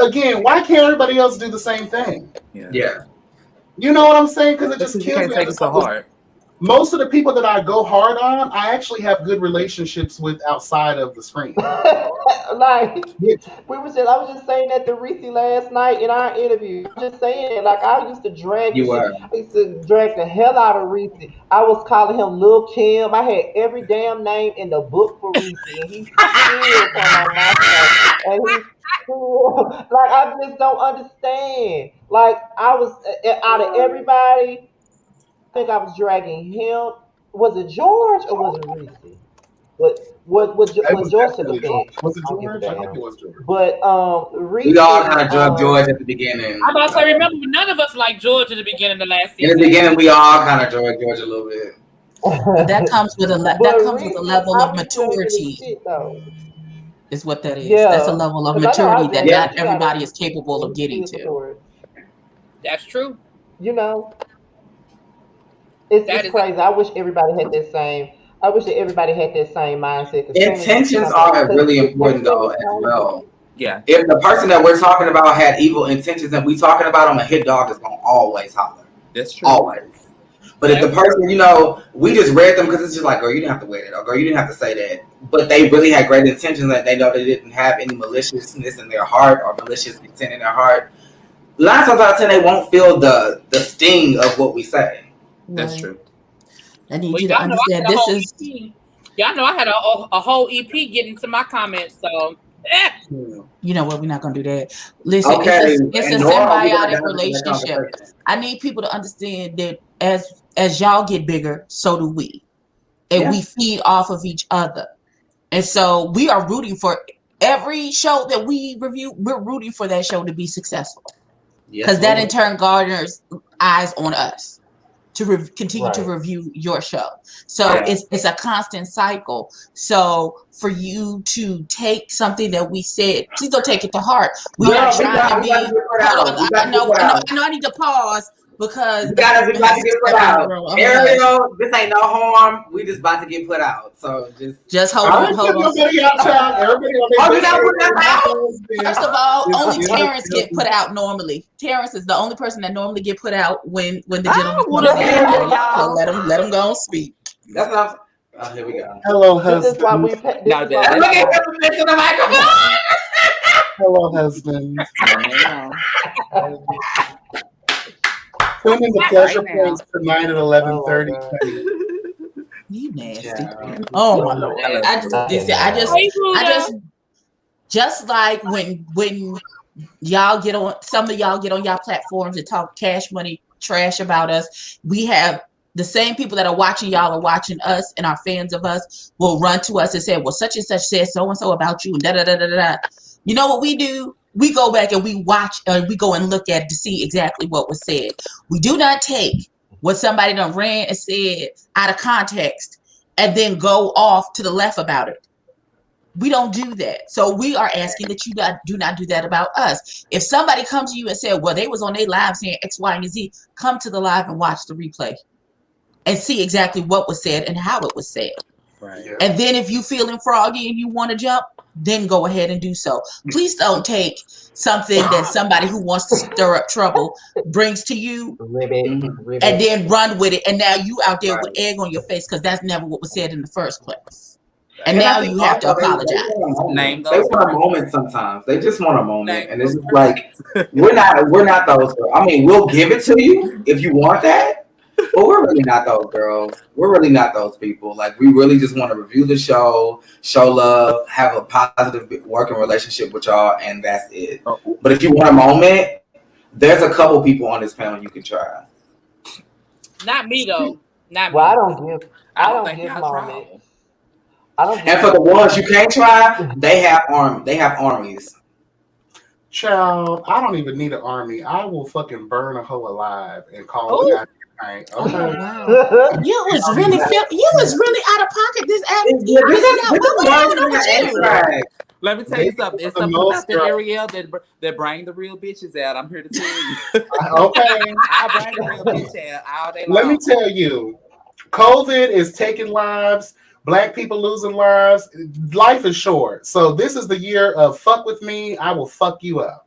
G: again, why can't everybody else do the same thing?
I: Yeah.
G: You know what I'm saying? Because it just kills me.
H: You can't take it so hard.
G: Most of the people that I go hard on, I actually have good relationships with outside of the screen.
F: Like I was just saying that to Reese last night in our interview. I'm just saying, like I used to drag the hell out of Reese. I was calling him Lil Kim. I had every damn name in the book for Reese, and he still come on my show. And he's like, I just don't understand. Like I was out of everybody. I think I was dragging him. Was it George or was it Reese? Was George to the bench?
G: Was it George? I think it was George.
F: But Reese,
I: we all kind of drug George at the beginning.
E: I'm about to say, remember, none of us liked George at the beginning of the last season.
I: In the beginning, we all kind of drug George a little bit.
B: That comes with a level of maturity. Is what that is. Yeah. That's a level of maturity that not everybody is capable of getting to.
E: That's true.
F: It's crazy. I wish everybody had that same. I wish that everybody had that same mindset.
I: Intentions are really important, though, as well.
H: Yeah.
I: If the person that we're talking about had evil intentions and we talking about them, a hit dog is gonna always holler.
H: That's true.
I: Always. But if the person, we just read them because it's just like, girl, you didn't have to wear it, or girl, you didn't have to say that. But they really had great intentions, that they know they didn't have any maliciousness in their heart or malicious intent in their heart. 9 times out of 10, they won't feel the sting of what we say.
H: That's true.
B: I need you to understand this is.
E: Y'all know I had a whole EP get into my comments, so.
B: You know what? We're not gonna do that. Listen, it's a symbiotic relationship. I need people to understand that as y'all get bigger, so do we, and we feed off of each other. And so we are rooting for every show that we review. We're rooting for that show to be successful, because that in turn garners eyes on us to continue to review your show. So it's a constant cycle. So for you to take something that we said, please don't take it to heart. We are trying to be. I know I need to pause because
I: we about to get put out. Ariel, this ain't no harm. We just about to get put out. So
B: just hold on.
G: Everybody
B: First of all, only Terrence get put out normally. Terrence is the only person that normally get put out when the gentleman comes in. So let him go and speak.
I: That's what I'm. Here we go.
G: Hello, husband. Hello, husband. Send in the pleasure points tonight at 11:30.
B: You nasty. Oh my Lord. I just like when y'all get on, some of y'all get on y'all platforms and talk cash money trash about us. We have the same people that are watching y'all are watching us, and our fans of us will run to us and say, well, such and such said so and so about you, and da da da da da. You know what we do? We go back and we watch, we go and look at to see exactly what was said. We do not take what somebody done ran and said out of context and then go off to the left about it. We don't do that. So we are asking that you do not do that about us. If somebody comes to you and said, well, they was on their live saying X, Y, and Z, come to the live and watch the replay and see exactly what was said and how it was said.
H: Right.
G: Yeah.
B: And then if you feeling froggy and you want to jump, then go ahead and do so. Please don't take something that somebody who wants to stir up trouble brings to you
F: Ribbit.
B: and then run with it. And now you out there
I: Right.
B: with egg on your face because that's never what was said in the first place.
H: Right.
B: And
I: And I
B: now
I: think
B: you have to
I: also
B: apologize.
H: Name
I: They
H: those
I: want a
H: girls.
I: moment sometimes. They just want a moment.
H: Name
I: And it's
H: those
I: just like, we're not those girls. I mean, we'll give it to you if you want that, but we're really not those girls. We're really not those people. Like, we really just want to review the show, show love, have a positive working relationship with y'all, and that's it.
H: Oh.
I: But if you want a moment, there's a couple people on this panel you can try.
E: Not me though. Not
F: Well,
E: me.
F: I don't
H: think
F: give
H: y'all
F: moments.
H: try.
F: I don't
I: And
F: give
I: for the ones you can't try, they have armies.
G: Child, I don't even need an army. I will fucking burn a hoe alive and call
E: Ooh.
G: it a night. Okay.
B: Oh wow. You was really out of pocket this afternoon. What's wrong with you?
H: Let me tell you something. There's something about the Ariel that bring the real bitches out. I'm here to tell you.
G: Okay.
H: I bring the real bitch out all day long.
G: Let me tell you, COVID is taking lives. Black people losing lives. Life is short. So this is the year of fuck with me, I will fuck you up.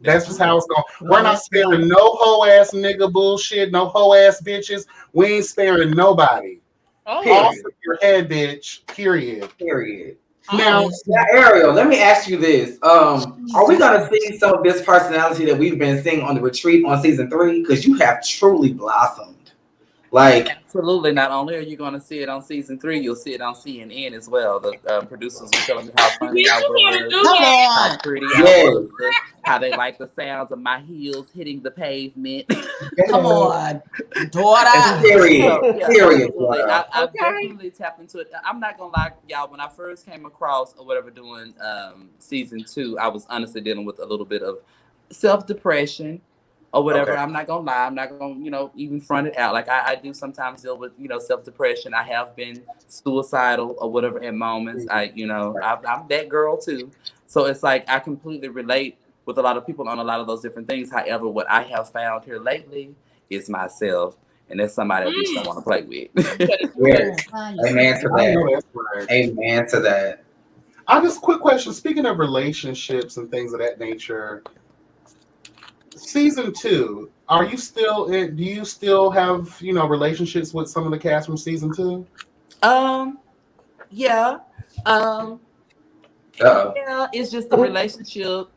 G: That's just how it's going. We're not sparing no hoe ass nigga bullshit, no hoe ass bitches. We ain't sparing nobody. Off of your head, bitch. Period.
I: Now, Ariel, let me ask you this: are we gonna see some of this personality that we've been seeing on the retreat on season 3? Because you have truly blossomed. Like,
H: absolutely. Not only are you going to see it on season 3, you'll see it on CNN as well. The producers were telling me how funny I was, how pretty I was, how they like the sounds of my heels hitting the pavement.
B: Come on, daughter.
I: Period.
H: I've definitely tapped into it. I'm not gonna lie, y'all. When I first came across or whatever doing season 2, I was honestly dealing with a little bit of self-depression or whatever. Okay. I'm not gonna lie. I'm not gonna, even front it out. Like I do sometimes deal with, self-depression. I have been suicidal or whatever at moments. I'm that girl too. So it's like I completely relate with a lot of people on a lot of those different things. However, what I have found here lately is myself. And that's somebody I just don't want to play with.
I: Amen to that. Amen to that.
G: I just quick question. Speaking of relationships and things of that nature, season 2, are you still in? Do you still have relationships with some of the cast from season 2?
H: Yeah. Yeah. It's just the relationship.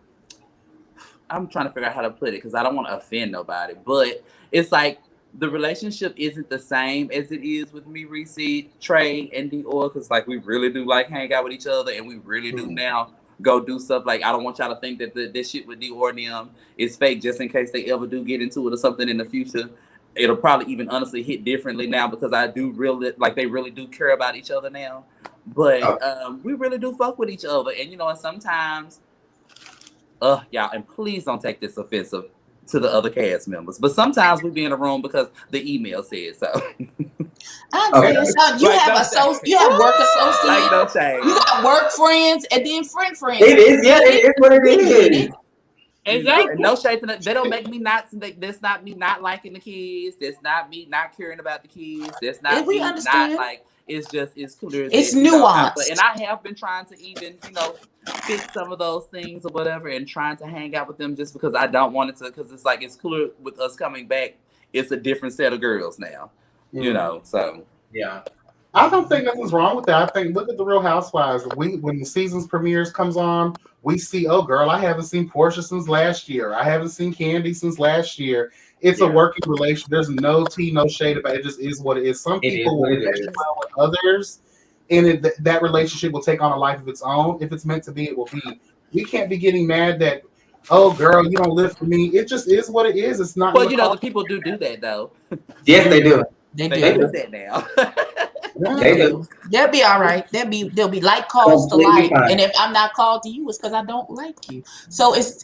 H: I'm trying to figure out how to put it because I don't want to offend nobody, but it's like the relationship isn't the same as it is with me, Reese, Trey, and Dior, because like we really do like hang out with each other, and we really do now go do stuff. Like I don't want y'all to think that this shit with Dior and them is fake, just in case they ever do get into it or something in the future. It'll probably even honestly hit differently now because I do really like they really do care about each other now. But we really do fuck with each other, and and sometimes. Y'all, and please don't take this offensive to the other cast members, but sometimes we be in a room because the email said so.
B: You have work associates,
H: like no shame.
B: You got work friends, and then friends.
I: It is, it is what it is.
E: Exactly.
H: No shade to them. They don't make me not. That's not me not liking the kids. That's not me not caring about the kids. That's not me not like. It's clear.
B: It's nuanced.
H: And I have been trying to even, fix some of those things or whatever and trying to hang out with them just because I don't want it to, because it's like, it's clear with us coming back, it's a different set of girls now, so.
I: Yeah.
G: I don't think nothing's wrong with that. I think, look at the Real Housewives. When the season's premieres comes on, we see, oh girl, I haven't seen Portia since last year. I haven't seen Candy since last year. It's a working relation. There's no tea, no shade about it. It just is what it is. Some people will mesh well with others, and that relationship will take on a life of its own. If it's meant to be, it will be. We can't be getting mad that, oh girl, you don't live for me. It just is what it is. It's not.
H: Well, the people do that though.
I: Yes, they do.
B: They
H: do that now.
B: They do. They'll be all right. They'll be like calls to like, and if I'm not called to you, it's because I don't like you. So it's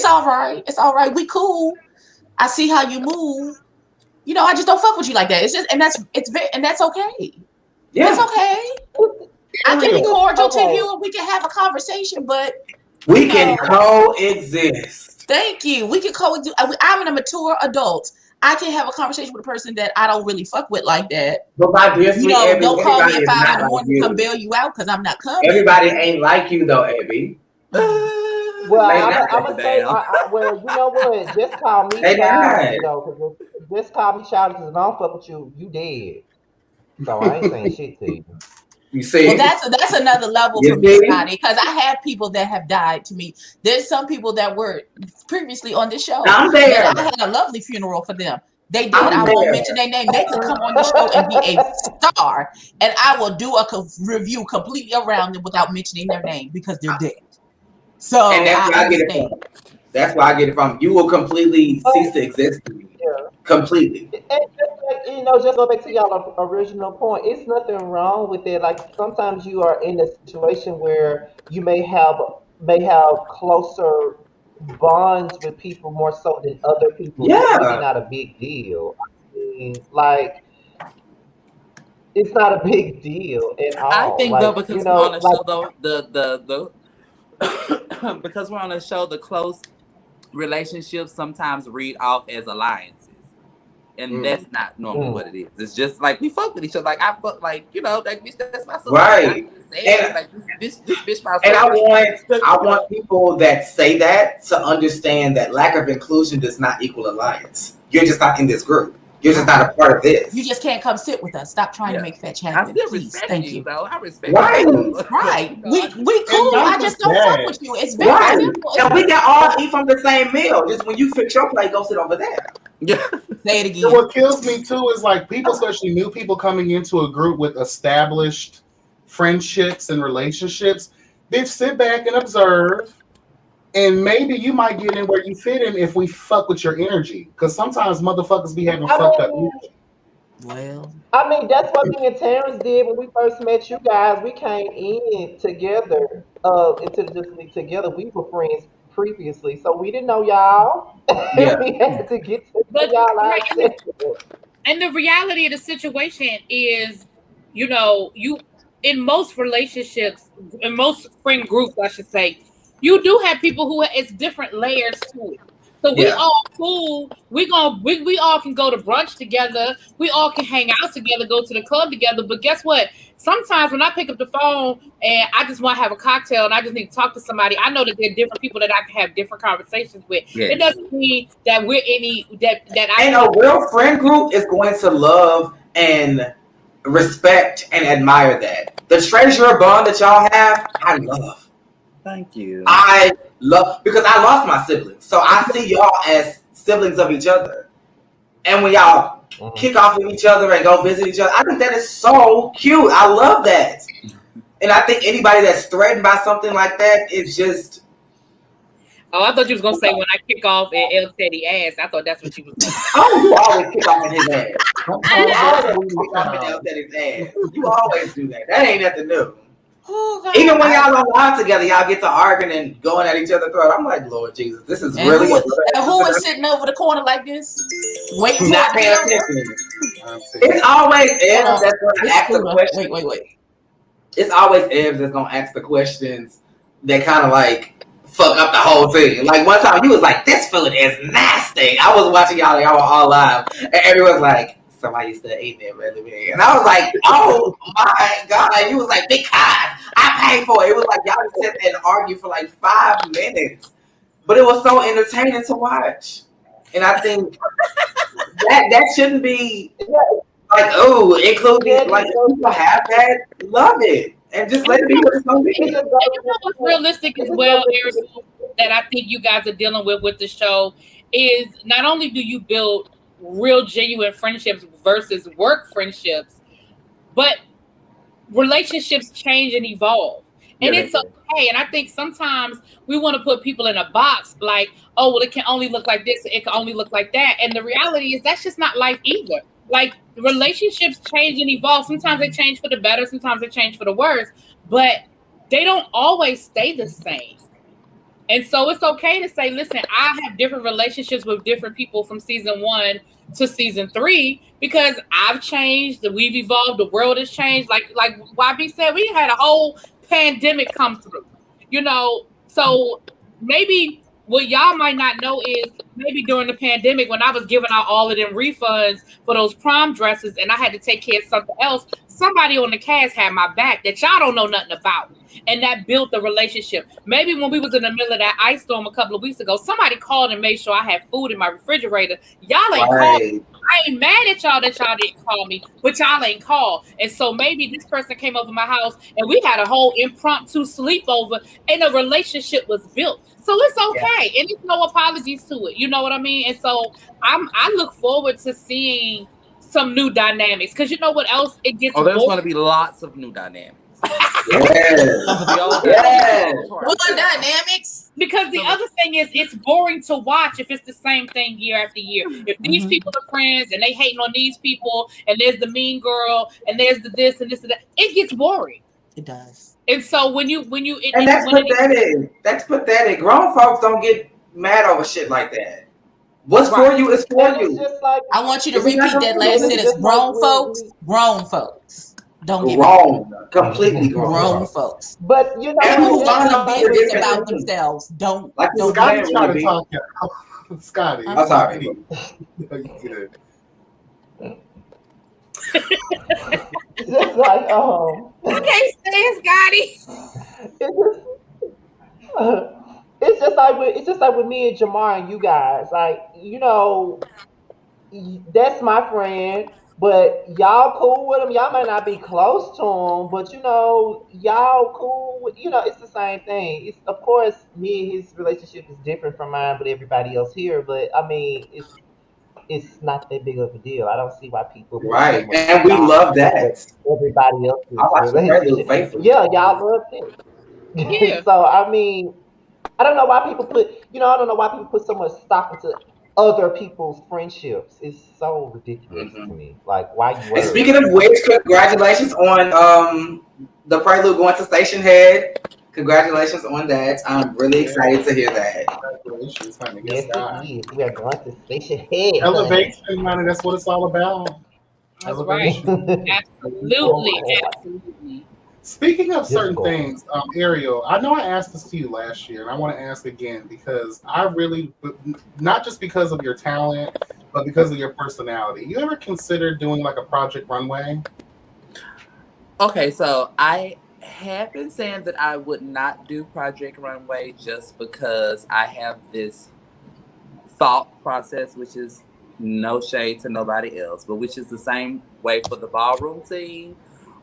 B: all right. It's all right. We cool. I see how you move. I just don't fuck with you like that. It's just, and that's okay. Yeah, it's okay. I can be cordial to you, and we can have a conversation, but
I: we can coexist.
B: Thank you. We can coexist. I'm a mature adult. I can have a conversation with a person that I don't really fuck with like that.
I: But my dear sweet Abby,
B: don't call me at 5 in the
I: like
B: morning to come bail you out because I'm not coming.
I: Everybody ain't like you though, Abby.
F: Well, I'm gonna say, well, you know what? Just call me childish though, because just call me childish. If I don't fuck with you, you dead. So I ain't saying shit to you.
I: You see?
B: Well, that's another level for me, Scotty, because I have people that have died to me. There's some people that were previously on this show.
I: I'm there.
B: I had a lovely funeral for them. They did. I won't mention their name. They could come on the show and be a star, and I will do a review completely around them without mentioning their name because they're dead. So
I: and that's where I get it from. That's where I get it from. You will completely cease to exist to me. Yeah. Completely.
F: And just go back to y'all original point. It's nothing wrong with it. Like sometimes you are in a situation where you may have closer bonds with people more so than other people.
I: Yeah.
F: It's really not a big deal. I mean, like it's not a big deal at all.
H: I think
F: like,
H: though because we're on a show though the because we're on a show, the close relationships sometimes read off as alliances. And that's not normally what it is. It's just like we fuck with each other. Like I fuck, like like bitch, that's my sister.
I: Right.
H: And like this bitch my
I: sister. And I want people that say that to understand that lack of inclusion does not equal alliance. You're just not in this group. You're just not a part of this.
B: You just can't come sit with us. Stop trying to make fetch happen.
H: I still
B: please.
H: Respect
B: Thank
H: you,
B: you.
H: though. I respect
B: right.
H: you.
B: Right. We cool. I just don't fuck with you. It's very simple.
I: And we can all eat from the same meal. Just when you fix your plate, go sit over there.
H: Yeah.
B: Say it again.
G: So what kills me too is like people, especially new people coming into a group with established friendships and relationships. Bitch, sit back and observe. And maybe you might get in where you fit in if we fuck with your energy. Because sometimes motherfuckers be having fucked up energy.
B: Well,
F: I mean, that's what me and Terrence did when we first met you guys. We came in together, into the Just League together. We were friends previously, so we didn't know y'all.
I: Yeah.
F: We had to get to know y'all.
E: And the reality of the situation is, you in most relationships, in most friend groups, I should say, you do have people who it's different layers to it. So we all cool. We all can go to brunch together. We all can hang out together, go to the club together. But guess what? Sometimes when I pick up the phone and I just want to have a cocktail and I just need to talk to somebody, I know that there are different people that I can have different conversations with. Yes. It doesn't mean that we're
I: And a real friend group is going to love and respect and admire that. The treasure bond that y'all have, I love.
H: Thank you.
I: I love, because I lost my siblings. So I see y'all as siblings of each other. And when y'all kick off with each other and go visit each other, I think that is so cute. I love that. And I think anybody that's threatened by something like that is just...
E: Oh, I thought you was going to say when I kick off at El Teddy ass. I thought that's what you was going to say.
I: Oh, you always kick off in his ass. You always kick off in El Teddy's ass. You always do that. That ain't nothing new. Oh, even when y'all on live together, y'all get to arguing and going at each other's throat. I'm like, Lord Jesus, this is and really.
B: Who is sitting over the corner like this, waiting?
I: Not paying attention. It's always Ebbs that's going to ask the question.
B: Wait.
I: It's always Ebbs that's going to ask the questions that kind of like fuck up the whole thing. Like one time, you was like, "This food is nasty." I was watching y'all were all live, and everyone's like, "Somebody used to eat that really big," and I was like, "Oh my God!" You was like, "Because I paid for it." It was like y'all just sit there and argue for like 5 minutes, but it was so entertaining to watch. And I think that shouldn't be like, oh, including like if people have that, love it, and just let it be what it's gonna be.
E: And what's realistic as well, Eric, that I think you guys are dealing with the show is not only do you build real genuine friendships versus work friendships, but relationships change and evolve, and it's okay. And I think sometimes we want to put people in a box like, oh well, it can only look like this, it can only look like that, and the reality is that's just not life either. Like relationships change and evolve. Sometimes they change for the better, sometimes they change for the worse, but they don't always stay the same. And so it's okay to say, listen, I have different relationships with different people from season 1 to season 3 because I've changed, we've evolved, the world has changed. Like YB said, we had a whole pandemic come through, so maybe what y'all might not know is maybe during the pandemic when I was giving out all of them refunds for those prom dresses and I had to take care of something else, somebody on the cast had my back that y'all don't know nothing about. And that built the relationship. Maybe when we was in the middle of that ice storm a couple of weeks ago, somebody called and made sure I had food in my refrigerator. Y'all ain't called me. I ain't mad at y'all that y'all didn't call me, but y'all ain't called. And so maybe this person came over my house and we had a whole impromptu sleepover and a relationship was built. So it's okay. And there's no apologies to it. You know what I mean? And so I look forward to seeing some new dynamics. Because you know what else? It gets
H: there's going to be lots of new dynamics.
B: What dynamics?
E: Because the other thing is, it's boring to watch if it's the same thing year after year. If these people are friends and they hating on these people, and there's the mean girl, and there's the this and this and that, it gets boring.
B: It does.
E: And so when you
I: and that's pathetic. That's pathetic. Grown folks don't get mad over shit like that. What's for you is for you.
B: I want you to repeat that last sentence. Grown folks. Don't get
I: wrong. Completely
B: grown folks.
F: But you know,
B: everyone's a business about themselves. Don't
G: Scotty try to talk. Scotty,
I: I'm sorry.
F: Just like
E: I can't stand Scotty.
F: It's just like with me and Jamar and you guys. Like, you know, that's my friend. But y'all cool with him. Y'all might not be close to him, but you know, y'all cool with, you know, it's the same thing. It's, of course, me and his relationship is different from mine, but everybody else here. But I mean, it's not that big of a deal. I don't see why people
I: right, and we love that.
F: Everybody else's relationship. Yeah, y'all love it. Yeah. So I mean, I don't know why people put so much stock into other people's friendships. It's so ridiculous to me. Like, why you worry?
I: And speaking of which, congratulations on the Prelude going to Station Head. Congratulations on that. I'm really excited to hear that.
F: Congratulations, honey. Yes, indeed. We are going to Station Head.
G: Elevation, honey. That's what it's all about.
E: That's right. Absolutely.
G: Speaking of certain things, Ariel, I know I asked this to you last year, and I want to ask again because I really, not just because of your talent, but because of your personality. You ever considered doing like a Project Runway?
H: Okay, so I have been saying that I would not do Project Runway just because I have this thought process, which is no shade to nobody else, but which is the same way for the ballroom team.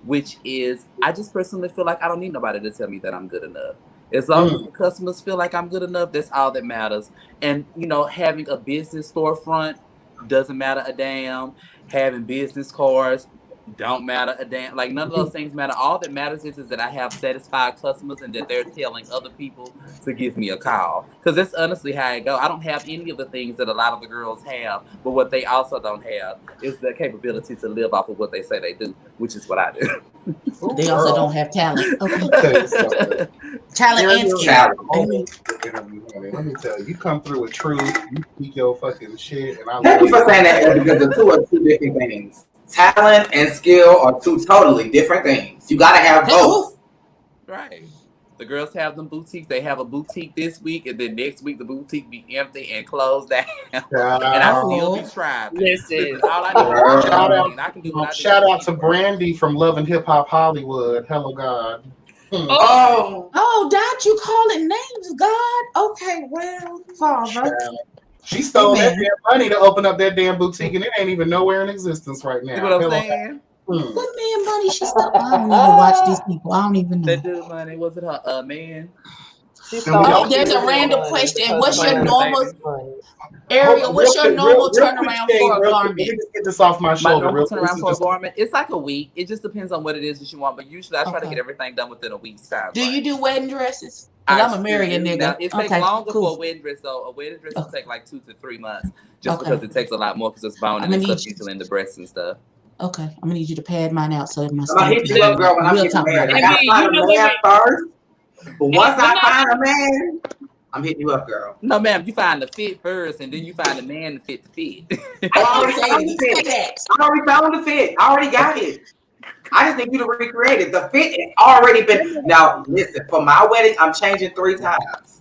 H: Which is, I just personally feel like I don't need nobody to tell me that I'm good enough. As long as the customers feel like I'm good enough, that's all that matters. And, you know, having a business storefront doesn't matter a damn. Having business cards don't matter a damn. Like, none of those things matter. All that matters is that I have satisfied customers and that they're telling other people to give me a call. Because that's honestly how I go. I don't have any of the things that a lot of the girls have, but what they also don't have is the capability to live off of what they say they do, which is what I do.
B: They also don't have talent. Okay. Talent and skill.
G: Let me tell you, you come through with truth, you speak your fucking shit, and I love
I: Thank you for saying that, because the two are two different things. Talent and skill are two totally different things. You gotta have both.
H: Right. The girls have them boutiques. They have a boutique this week, and then next week the boutique be empty and closed down. And I still be striving.
E: Listen,
H: all I do
G: I can do what I do. Shout out to Brandy from Love and Hip Hop Hollywood. Hello, God.
B: Oh, don't you call it names, God? Okay, well, Father.
G: She stole that damn money to open up that damn boutique, and it ain't even nowhere in existence right now.
H: You know what I'm saying?
B: What man money she stole? I don't even watch these people. I don't even know.
H: That dude money, was it her man?
B: Oh, there's a random question. What's your normal, Ariel? What's your normal turnaround for a garment?
G: Let me just get this off my shoulder.
H: My normal turnaround for a garment, it's like a week. It just depends on what it is that you want, but usually I try to get everything done within a week's time.
B: Do you do wedding dresses? Because I'm a married nigga.
H: Now, it takes longer for a wedding dress, though. A wedding dress will take like 2 to 3 months, just because it takes a lot more because it's boning and stuff, detailing the breasts and stuff.
B: Okay, I'm gonna need you to pad mine out so it must.
I: I'm gonna hit you up, girl, when I'm getting married. I gotta find a man first, but once I find a man, I'm hitting you up, girl.
H: No, ma'am, you find the fit first, and then you find a man to fit the fit.
I: I already found the fit. I already got it. I just need you to recreate it. The fit has already been. Now, listen, for my wedding, I'm changing 3 times.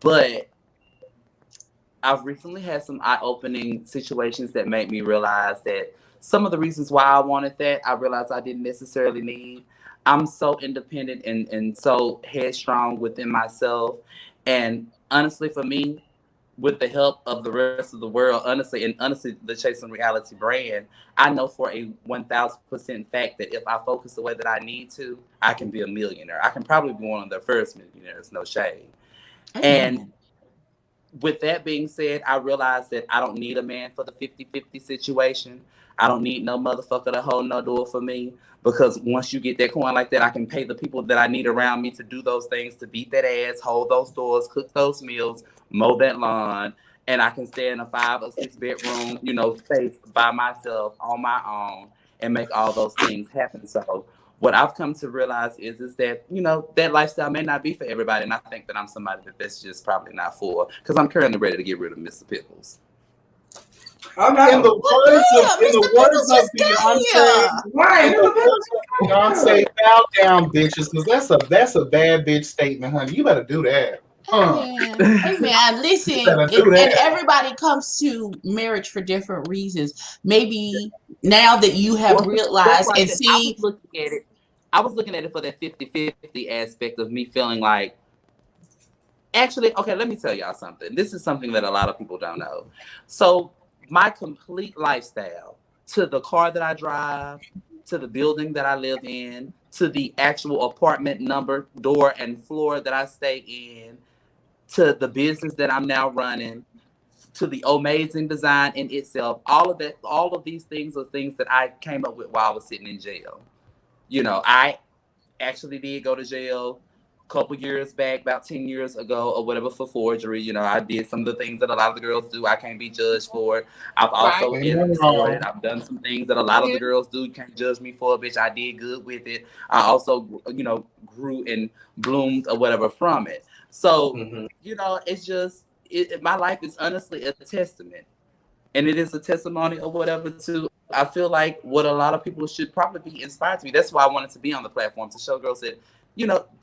H: But I've recently had some eye-opening situations that made me realize that some of the reasons why I wanted that, I realized I didn't necessarily need. I'm so independent and so headstrong within myself. And honestly, for me, with the help of the rest of the world, honestly, the Chasing Reality brand, I know for a 1,000% fact that if I focus the way that I need to, I can be a millionaire. I can probably be one of the first millionaires, no shade. And with that being said, I realized that I don't need a man for the 50-50 situation. I don't need no motherfucker to hold no door for me, because once you get that coin like that, I can pay the people that I need around me to do those things, to beat that ass, hold those doors, cook those meals, mow that lawn, and I can stay in a 5 or 6 bedroom, space by myself on my own and make all those things happen. So what I've come to realize is that, that lifestyle may not be for everybody. And I think that I'm somebody that's just probably not for, because I'm currently ready to get rid of Mr. Pickles.
G: Okay. In the words of Beyonce, bow down, bitches, because that's a bad bitch statement, honey. You better do that.
B: Hey man, listen, and everybody comes to marriage for different reasons. Maybe now that you have realized and see,
H: I was looking at it for that 50-50 aspect of me feeling like, actually, okay, let me tell y'all something. This is something that a lot of people don't know. So my complete lifestyle, to the car that I drive, to the building that I live in, to the actual apartment number, door, and floor that I stay in, to the business that I'm now running, to the amazing design in itself, all of these things are things that I came up with while I was sitting in jail. I actually did go to jail a couple years back, about 10 years ago or whatever, for forgery. I did some of the things that a lot of the girls do. I can't be judged for it. I've also exploited. I've done some things that a lot of the girls do. You can't judge me for it, bitch. I did good with it. I also, grew and bloomed or whatever from it. So, it's just, my life is honestly a testament. And it is a testimony or whatever to, I feel like, what a lot of people should probably be inspired to be. That's why I wanted to be on the platform, to show girls that,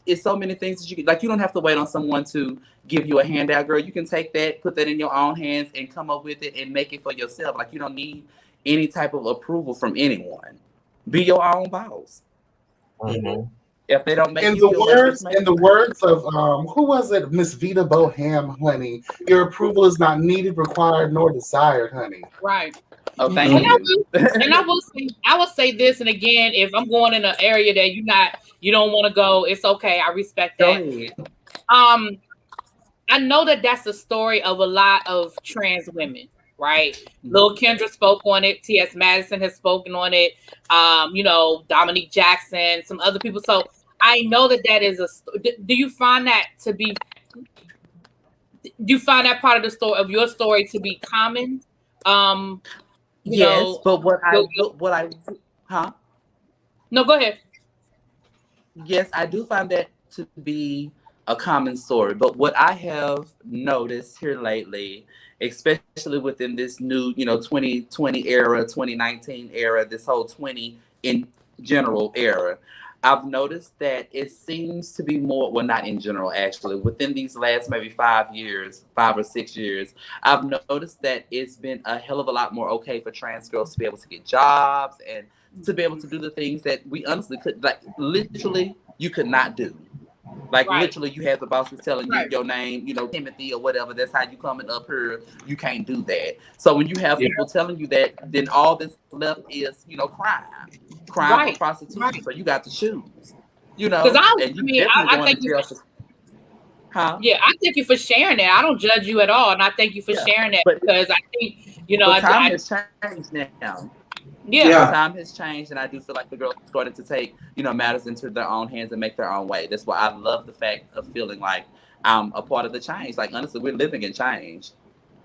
H: it's so many things that you can, like, you don't have to wait on someone to give you a handout, girl. You can take that, put that in your own hands and come up with it and make it for yourself. Like, you don't need any type of approval from anyone. Be your own boss.
I: Mm-hmm.
H: If they don't make
G: in the words of who was it, Miss Vita Boham, honey, your approval is not needed, required, nor desired, honey.
E: Right.
H: Oh, thank you.
E: I will say this, and again, if I'm going in an area that you don't want to go, it's okay. I respect that. I know that that's the story of a lot of trans women, right? Lil Kendra spoke on it. T.S. Madison has spoken on it. Dominique Jackson, some other people. So I know that is do you find that to be? Do you find that part of the story of your story to be common?
H: Yes, but
E: No, go ahead.
H: Yes, I do find that to be a common story. But what I have noticed here lately, especially within this new, 2020 era, 2019 era, this whole 20 in general era, I've noticed that it seems to be more, well, not in general, actually, within these last maybe 5 or 6 years, I've noticed that it's been a hell of a lot more okay for trans girls to be able to get jobs and to be able to do the things that we honestly could, like, literally, you could not do. Like, literally, you have the bosses telling you your name, Timothy or whatever, that's how you coming up here. You can't do that. So when you have people telling you that, then all that's left is, crime or prostitution. Right. So you got to choose,
E: Because I thank you. Yeah, I thank you for sharing that. I don't judge you at all, and I thank you for sharing that, because I think
H: time has changed now.
E: Yeah,
H: time has changed, and I do feel like the girls started to take matters into their own hands and make their own way. That's why I love the fact of feeling like I'm a part of the change. Like, honestly, we're living in change.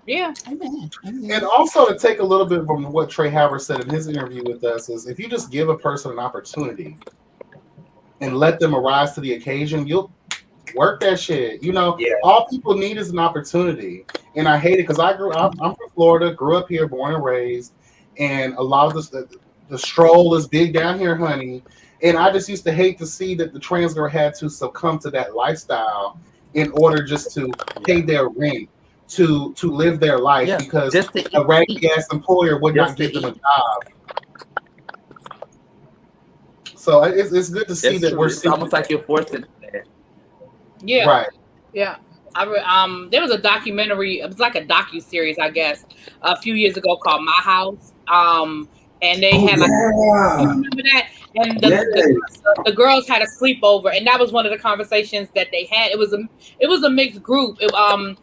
E: Yeah.
G: And also, to take a little bit from what Trey Howard said in his interview with us, is if you just give a person an opportunity and let them arise to the occasion, you'll work that shit. All people need is an opportunity. And I hate it because I'm from Florida, grew up here, born and raised, and a lot of the stroll is big down here, honey. And I just used to hate to see that the trans girl had to succumb to that lifestyle in order just to pay their rent, to live their life, because a raggedy ass employer would not give them a job. So it's good to see that we're seeing.
H: It's almost like you're forced into that.
E: Yeah.
G: Right.
E: Yeah. There was a documentary. It was like a docu-series, I guess, a few years ago called My House. And they had like, you remember that? And the girls had a sleepover, and that was one of the conversations that they had. It was a mixed group. Some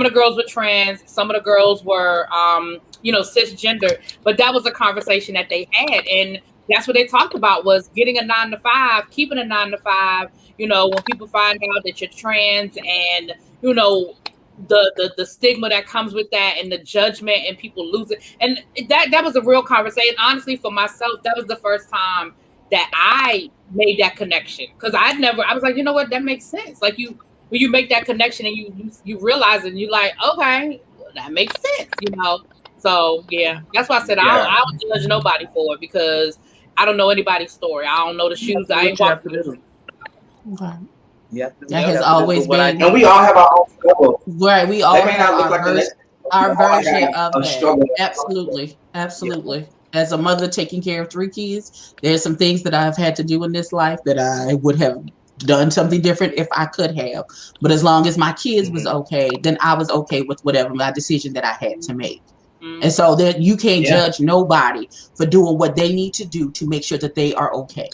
E: of the girls were trans, some of the girls were cisgender, but that was a conversation that they had, and that's what they talked about was getting a 9-to-5, keeping a 9-to-5. When people find out that you're trans, and the stigma that comes with that, and the judgment, and people lose it, and that was a real conversation. Honestly, for myself, that was the first time that I made that connection, because I was like, you know what, that makes sense. Like when you make that connection and you realize it, and you're like, okay, well, that makes sense, So yeah, that's why I said I don't judge nobody for it, because I don't know anybody's story. I don't know the shoes. I ain't walking.
B: Okay.
H: Yeah,
B: that has always been.
I: And we all have our own struggle.
B: Right, we all have our version of that.
I: Struggle.
B: Absolutely. As a mother taking care of 3 kids, there's some things that I've had to do in this life that I would have done something different if I could have. But as long as my kids was okay, then I was okay with whatever my decision that I had to make. And so that you can't judge nobody for doing what they need to do to make sure that they are okay.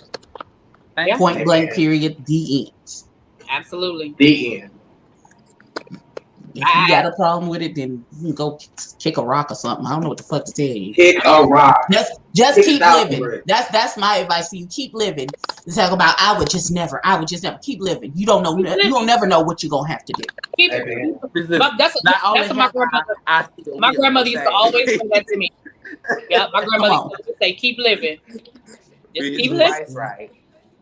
B: Point blank, period, the end.
E: Absolutely.
I: The end.
B: If you got a problem with it, then you can go kick a rock or something. I don't know what the fuck to tell you.
I: Kick a rock.
B: Just keep living. That's my advice for you. Keep living. Talk about I would just never keep living. You don't know. You don't never know what you're gonna have to do.
E: That's what my grandmother used to always say that to me. Yeah, my grandmother used to say, "Keep living. Just keep living."
I: Right.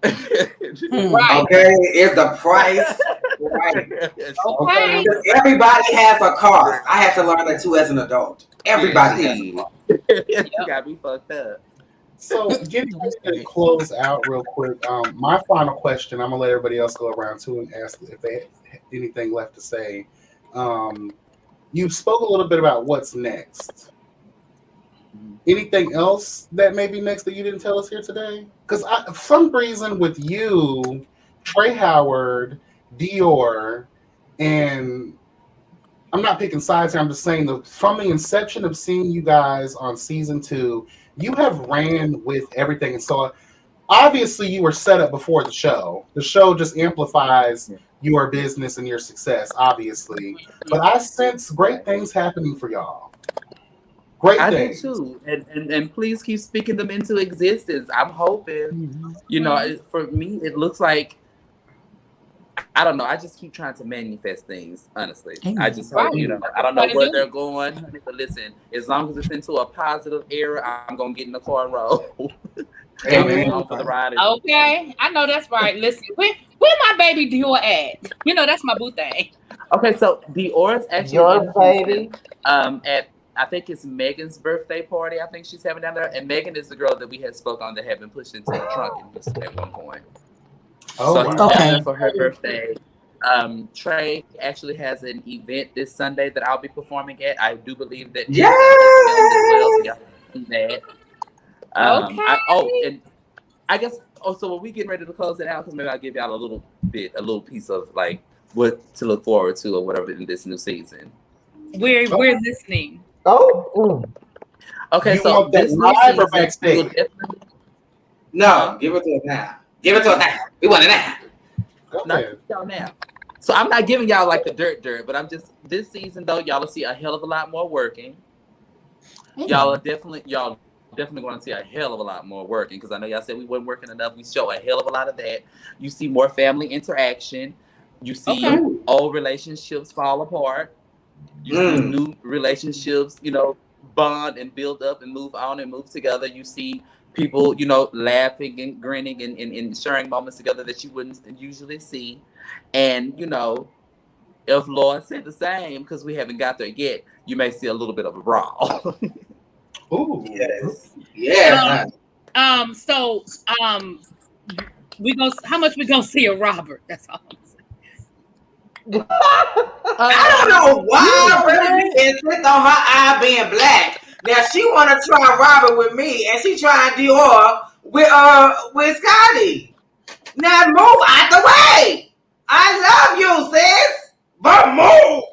I: Okay, is the price right? Okay. Everybody has a car. I had to learn that too as an adult. Everybody has a car.
H: You gotta be fucked up.
G: So, getting to close out real quick. My final question. I'm gonna let everybody else go around too and ask if they have anything left to say. You spoke a little bit about what's next. Anything else that may be next that you didn't tell us here today? Because for some reason with you, Trey Howard, Dior, and I'm not picking sides here. I'm just saying from the inception of seeing you guys on season 2, you have ran with everything. And so obviously you were set up before the show. The show just amplifies your business and your success, obviously. But I sense great things happening for y'all. Great things.
H: I do too, and please keep speaking them into existence. I'm hoping, for me, it looks like, I don't know. I just keep trying to manifest things. Honestly, I just hope, I don't know where they're going, but listen, as long as it's into a positive era, I'm gonna get in the car and roll.
E: Amen. For the ride. Okay, I know that's right. Listen, where my baby Dior at? That's my boo thing.
H: Okay, so Dior's actually
F: your baby
H: at. I think it's Megan's birthday party. I think she's having down there. And Megan is the girl that we had spoke on that had been pushed into the trunk at one point. So he's having for her birthday. Trey actually has an event this Sunday that I'll be performing at. I do believe that is filmed as well. So and I guess also when we getting ready to close it out, because maybe I'll give y'all a little piece of like what to look forward to or whatever in this new season.
E: We're listening.
H: Okay,
G: so this live or backstage?
I: No, give it to us now. Give it to us now. We want it now.
H: Not now. So I'm not giving y'all like the dirt, but I'm just this season though. Y'all will see a hell of a lot more working. Y'all definitely going to see a hell of a lot more working, because I know y'all said we weren't working enough. We show a hell of a lot of that. You see more family interaction. You see old relationships fall apart. You see new relationships, bond and build up and move on and move together. You see people, laughing and grinning and sharing moments together that you wouldn't usually see. And, if Lord said the same, because we haven't got there yet, you may see a little bit of a brawl.
I: Ooh, yes. Yeah.
E: So, how much we gonna see a Robert? That's all I'm saying.
I: I don't know why Brittany insists on her eye being black. Now she want to try Robert with me, and she trying Dior with Scotty. Now move out the way. I love you, sis, but move.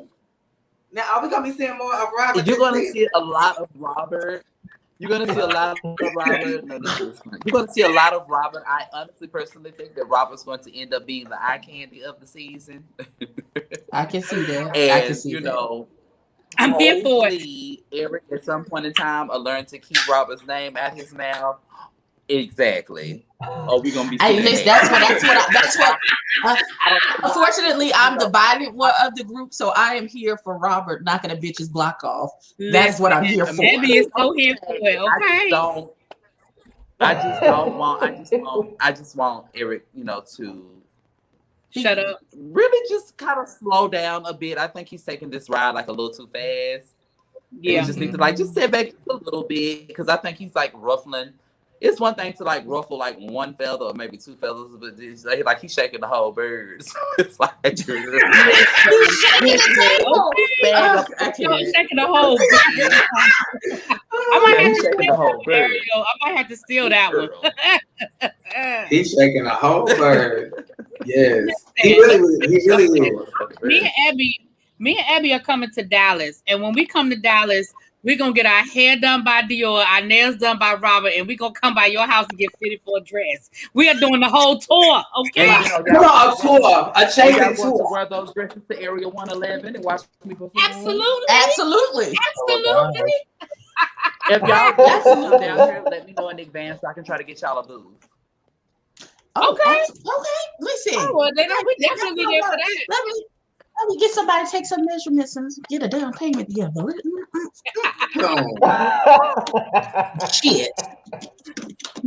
I: Now are we gonna be seeing more of Robert?
H: You're gonna see a lot of Robert. You're gonna see a lot of Robert. No, you're gonna see a lot of Robert. I honestly, personally think that Robert's going to end up being the eye candy of the season.
B: I can see that.
H: And
B: I can see
H: you
B: that.
H: know,
E: I'm here for it.
H: Eric, at some point in time, will learn to keep Robert's name out his mouth. Exactly. Oh, we're gonna be.
B: Hey, listen, that's what. Unfortunately, I'm the violent one of the group, so I am here for Robert knocking a bitch's block off. That's what I'm here for.
E: Maybe it's so here for it. Okay.
H: I just want Eric, you know, to
E: shut up.
H: Really, just kind of slow down a bit. I think he's taking this ride like a little too fast. Yeah, he just need to like just sit back a little bit because I think he's like ruffling. It's one thing to like ruffle like one feather or maybe two feathers, but it's like he's shaking the whole bird. So it's like he's shaking
E: the whole bird. I might have to steal that one.
I: He's shaking the whole bird. Yes, he really will.
E: Me and Abby are coming to Dallas, and when we come to Dallas, we're going to get our hair done by Dior, our nails done by Robert, and we're going to come by your house and get fitted for a dress. We are doing the whole tour, okay?
I: Come on, a tour. A changing tour.
H: To wear those dresses to Area 111 and watch me perform.
E: Absolutely.
H: If y'all come down here, let me know in advance so I can try to get y'all a booth.
B: Okay. Listen.
E: Oh, well, then we definitely there for that.
B: Let me get somebody to take some measurements and get a down payment together. Shit.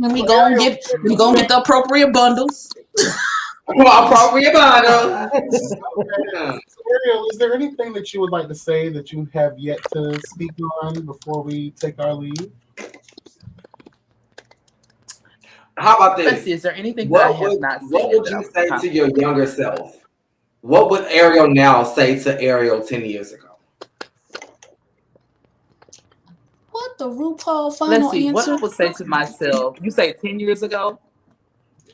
B: And we gonna get the appropriate bundles.
I: Appropriate bundles.
G: Ariel, is there anything that you would like to say that you have yet to speak on before we take our leave?
I: How about this?
H: Let's see, is there anything that I have not said?
I: What would you say to your younger self? What would Ariel now say to Ariel 10 years ago?
B: What the RuPaul final
H: Let's see,
B: answer?
H: what I would say to myself. You say 10 years ago?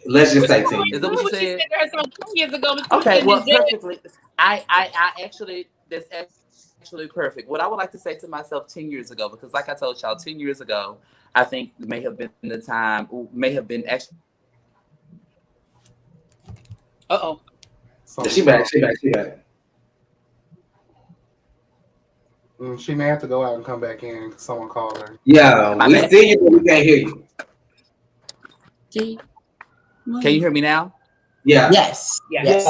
I: Let's just say 10 years.
H: Is that what you said?
E: 10 years ago.
H: Okay, well, perfectly. I actually, that's actually perfect. What I would like to say to myself 10 years ago, because like I told y'all, 10 years ago, I think may have been the time, may have been actually.
E: Uh-oh.
I: She back.
G: She may have to go out and come back in because someone called her.
I: Yeah, we see you, but we can't hear you.
H: Can you hear me now?
I: Yeah.
B: Yes.
E: Yes.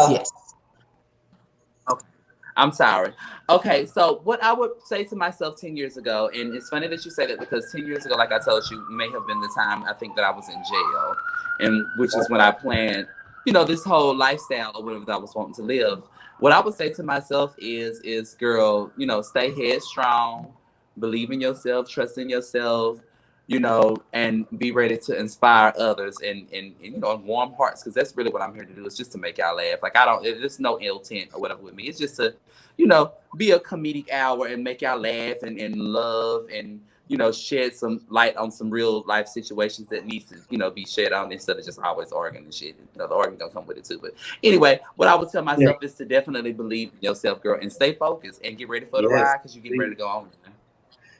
H: Okay. I'm sorry. Okay, so what I would say to myself 10 years ago, and it's funny that you say that because 10 years ago, like I told you, may have been the time I think that I was in jail, and which is when I planned, you know, this whole lifestyle or whatever that I was wanting to live. What I would say to myself is girl, you know, stay headstrong, believe in yourself, trust in yourself, you know, and be ready to inspire others and you know, warm hearts, because that's really what I'm here to do, is just to make y'all laugh. Like there's no ill intent or whatever with me. It's just to, you know, be a comedic hour and make y'all laugh and love and, you know, shed some light on some real life situations that needs to, you know, be shed on instead of just always arguing and shit. You know, the arguing gonna come with it too. But anyway, what I would tell myself is to definitely believe in yourself, girl, and stay focused and get ready for the ride, because you get ready to go on.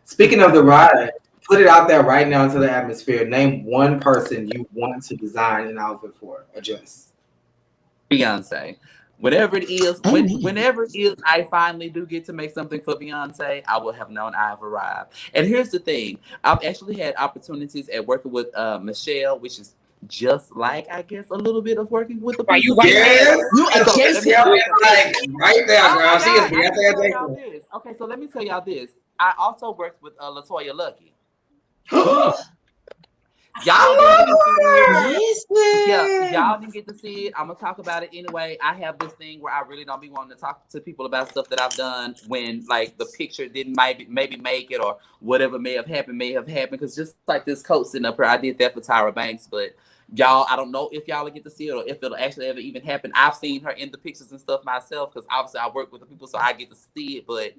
I: Speaking of the ride, put it out there right now into the atmosphere. Name one person you want to design an outfit for, or just
H: Beyonce. Whatever it is, whenever it is I finally do get to make something for Beyonce, I will have known I have arrived. And here's the thing. I've actually had opportunities at working with Michelle, which is just like, I guess, a little bit of working with the people.
I: You adjacent. Like, right there, girl. She is Beyonce.
H: Okay, so let me tell y'all this. I also worked with LaToya Lucky. Y'all didn't get to see it. I'm gonna talk about it anyway. I have this thing where I really don't be wanting to talk to people about stuff that I've done when, like, the picture didn't maybe make it, or whatever may have happened. Because just like this coat sitting up here, I did that for Tyra Banks, but y'all, I don't know if y'all will get to see it or if it'll actually ever even happen. I've seen her in the pictures and stuff myself because obviously I work with the people, so I get to see it. But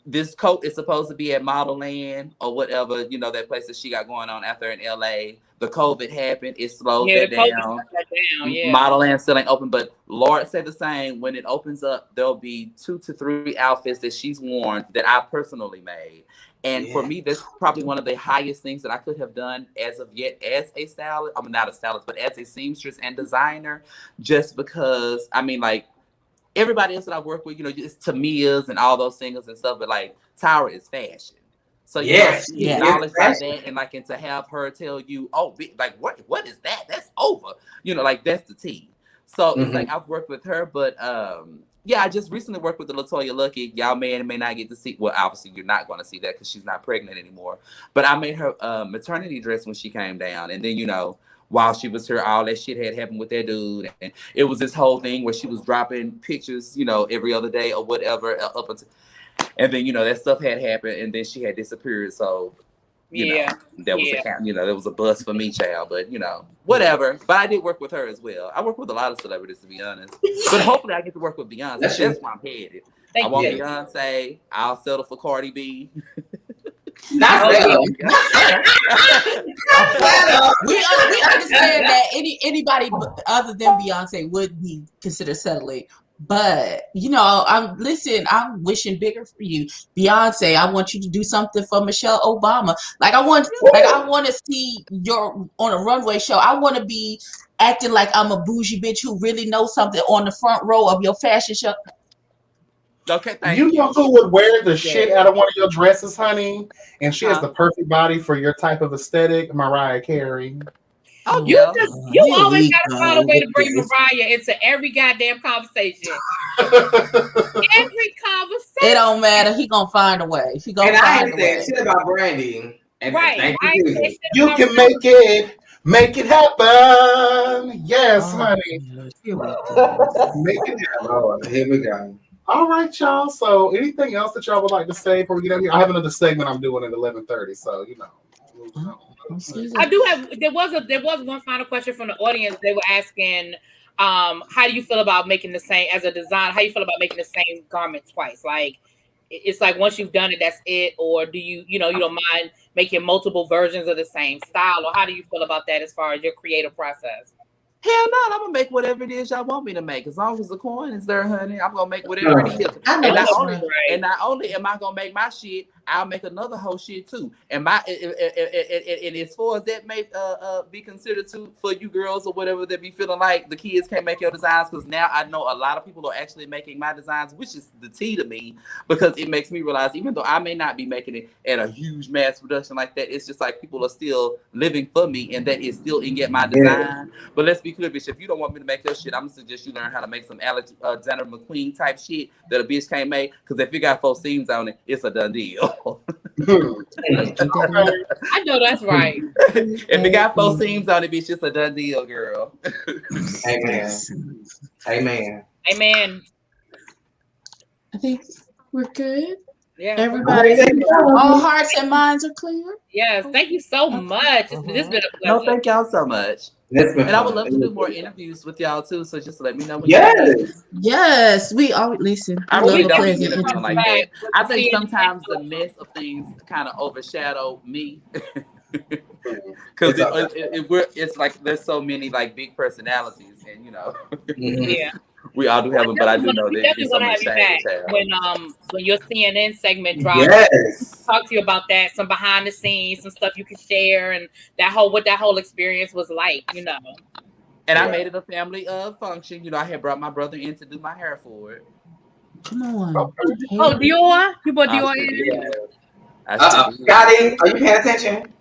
H: this coat is supposed to be at Model Land or whatever, you know, that place that she got going on out there in LA. The COVID happened, it slowed that down.
E: Yeah.
H: Model Land still ain't open, but Lord said the same. When it opens up, there'll be 2 to 3 outfits that she's worn that I personally made. And for me, that's probably one of the highest things that I could have done as of yet as a stylist. I mean, not a stylist, but as a seamstress and designer, just because, I mean, like, everybody else that I work with, you know, it's Tamia's and all those singers and stuff, but like Tyra is fashion. So
I: yes,
H: acknowledge like that, and like, and to have her tell you, oh, like what is that? That's over. You know, like that's the tea. So it's like I've worked with her, but yeah, I just recently worked with the Latoya Lucky. Y'all may and may not get to see. Well, obviously you're not going to see that because she's not pregnant anymore. But I made her maternity dress when she came down, and then you know, while she was here, all that shit had happened with that dude, and it was this whole thing where she was dropping pictures, you know, every other day or whatever, up until, and then you know that stuff had happened, and then she had disappeared. So, you know, that was there was a buzz for me, child. But you know, whatever. But I did work with her as well. I work with a lot of celebrities, to be honest. But hopefully, I get to work with Beyonce. That's where I'm headed. I want Beyonce. I'll settle for Cardi B.
B: Not we understand that anybody other than Beyonce would be considered settling. But you know, I'm wishing bigger for you, Beyonce. I want you to do something for Michelle Obama. Like I want to see your on a runway show. I want to be acting like I'm a bougie bitch who really knows something on the front row of your fashion show.
H: Okay,
G: you know who would wear the shit out of one of your dresses, honey? And she has the perfect body for your type of aesthetic, Mariah Carey.
E: Oh, you always gotta find a way to bring Mariah into every goddamn conversation. Every conversation.
B: It don't matter. He gonna find a way. He gonna find a way.
I: I ain't saying shit about Brandy.
E: Right.
G: You can make it happen. Yes, honey. Make it happen.
I: Here we go.
G: All right, y'all. So, anything else that y'all would like to say before we get out here? I have another segment I'm doing at 11:30. So, you know.
E: I do have. There was one final question from the audience. They were asking, how do you feel about making the same as a designer? How you feel about making the same garment twice? Like, it's like once you've done it, that's it, or do you don't mind making multiple versions of the same style, or how do you feel about that as far as your creative process?
H: Hell no, I'm gonna make whatever it is y'all want me to make. As long as the coin is there, honey, I'm gonna make whatever it is. And not only am I gonna make my shit, I'll make another whole shit too. And and as far as that may be considered to for you girls or whatever that be feeling like the kids can't make your designs, because now I know a lot of people are actually making my designs, which is the tea to me, because it makes me realize even though I may not be making it at a huge mass production like that, it's just like people are still living for me, and that is still in my design. But let's be clear, bitch, if you don't want me to make your shit, I'm gonna suggest you learn how to make some Alexander McQueen type shit that a bitch can't make, because if you got 4 seams on it, it's a done deal.
E: I know that's right.
H: If it got 4 seams on it, bitch, it's a done deal, girl.
I: Amen.
B: I think we're good.
E: Yeah.
B: Everybody, all hearts and minds are clear.
E: Yes. Thank you so much. This has been a pleasure.
H: No, thank y'all so much. And I would love to do more interviews with y'all too. So just let me know when
B: Yes, we always listen.
H: I really don't get interview like that. I think sometimes the mess of things kind of overshadow me. Because it's like there's so many like big personalities, and you know, we all do have them. But I do know that it's so much
E: when your CNN segment drops, talk to you about that, some behind the scenes, some stuff you can share, and what that whole experience was like, you know.
H: And I made it a family function. You know, I had brought my brother in to do my hair for it.
B: Come on.
E: Oh, Dior? You brought Dior in?
I: Scotty, are you paying attention?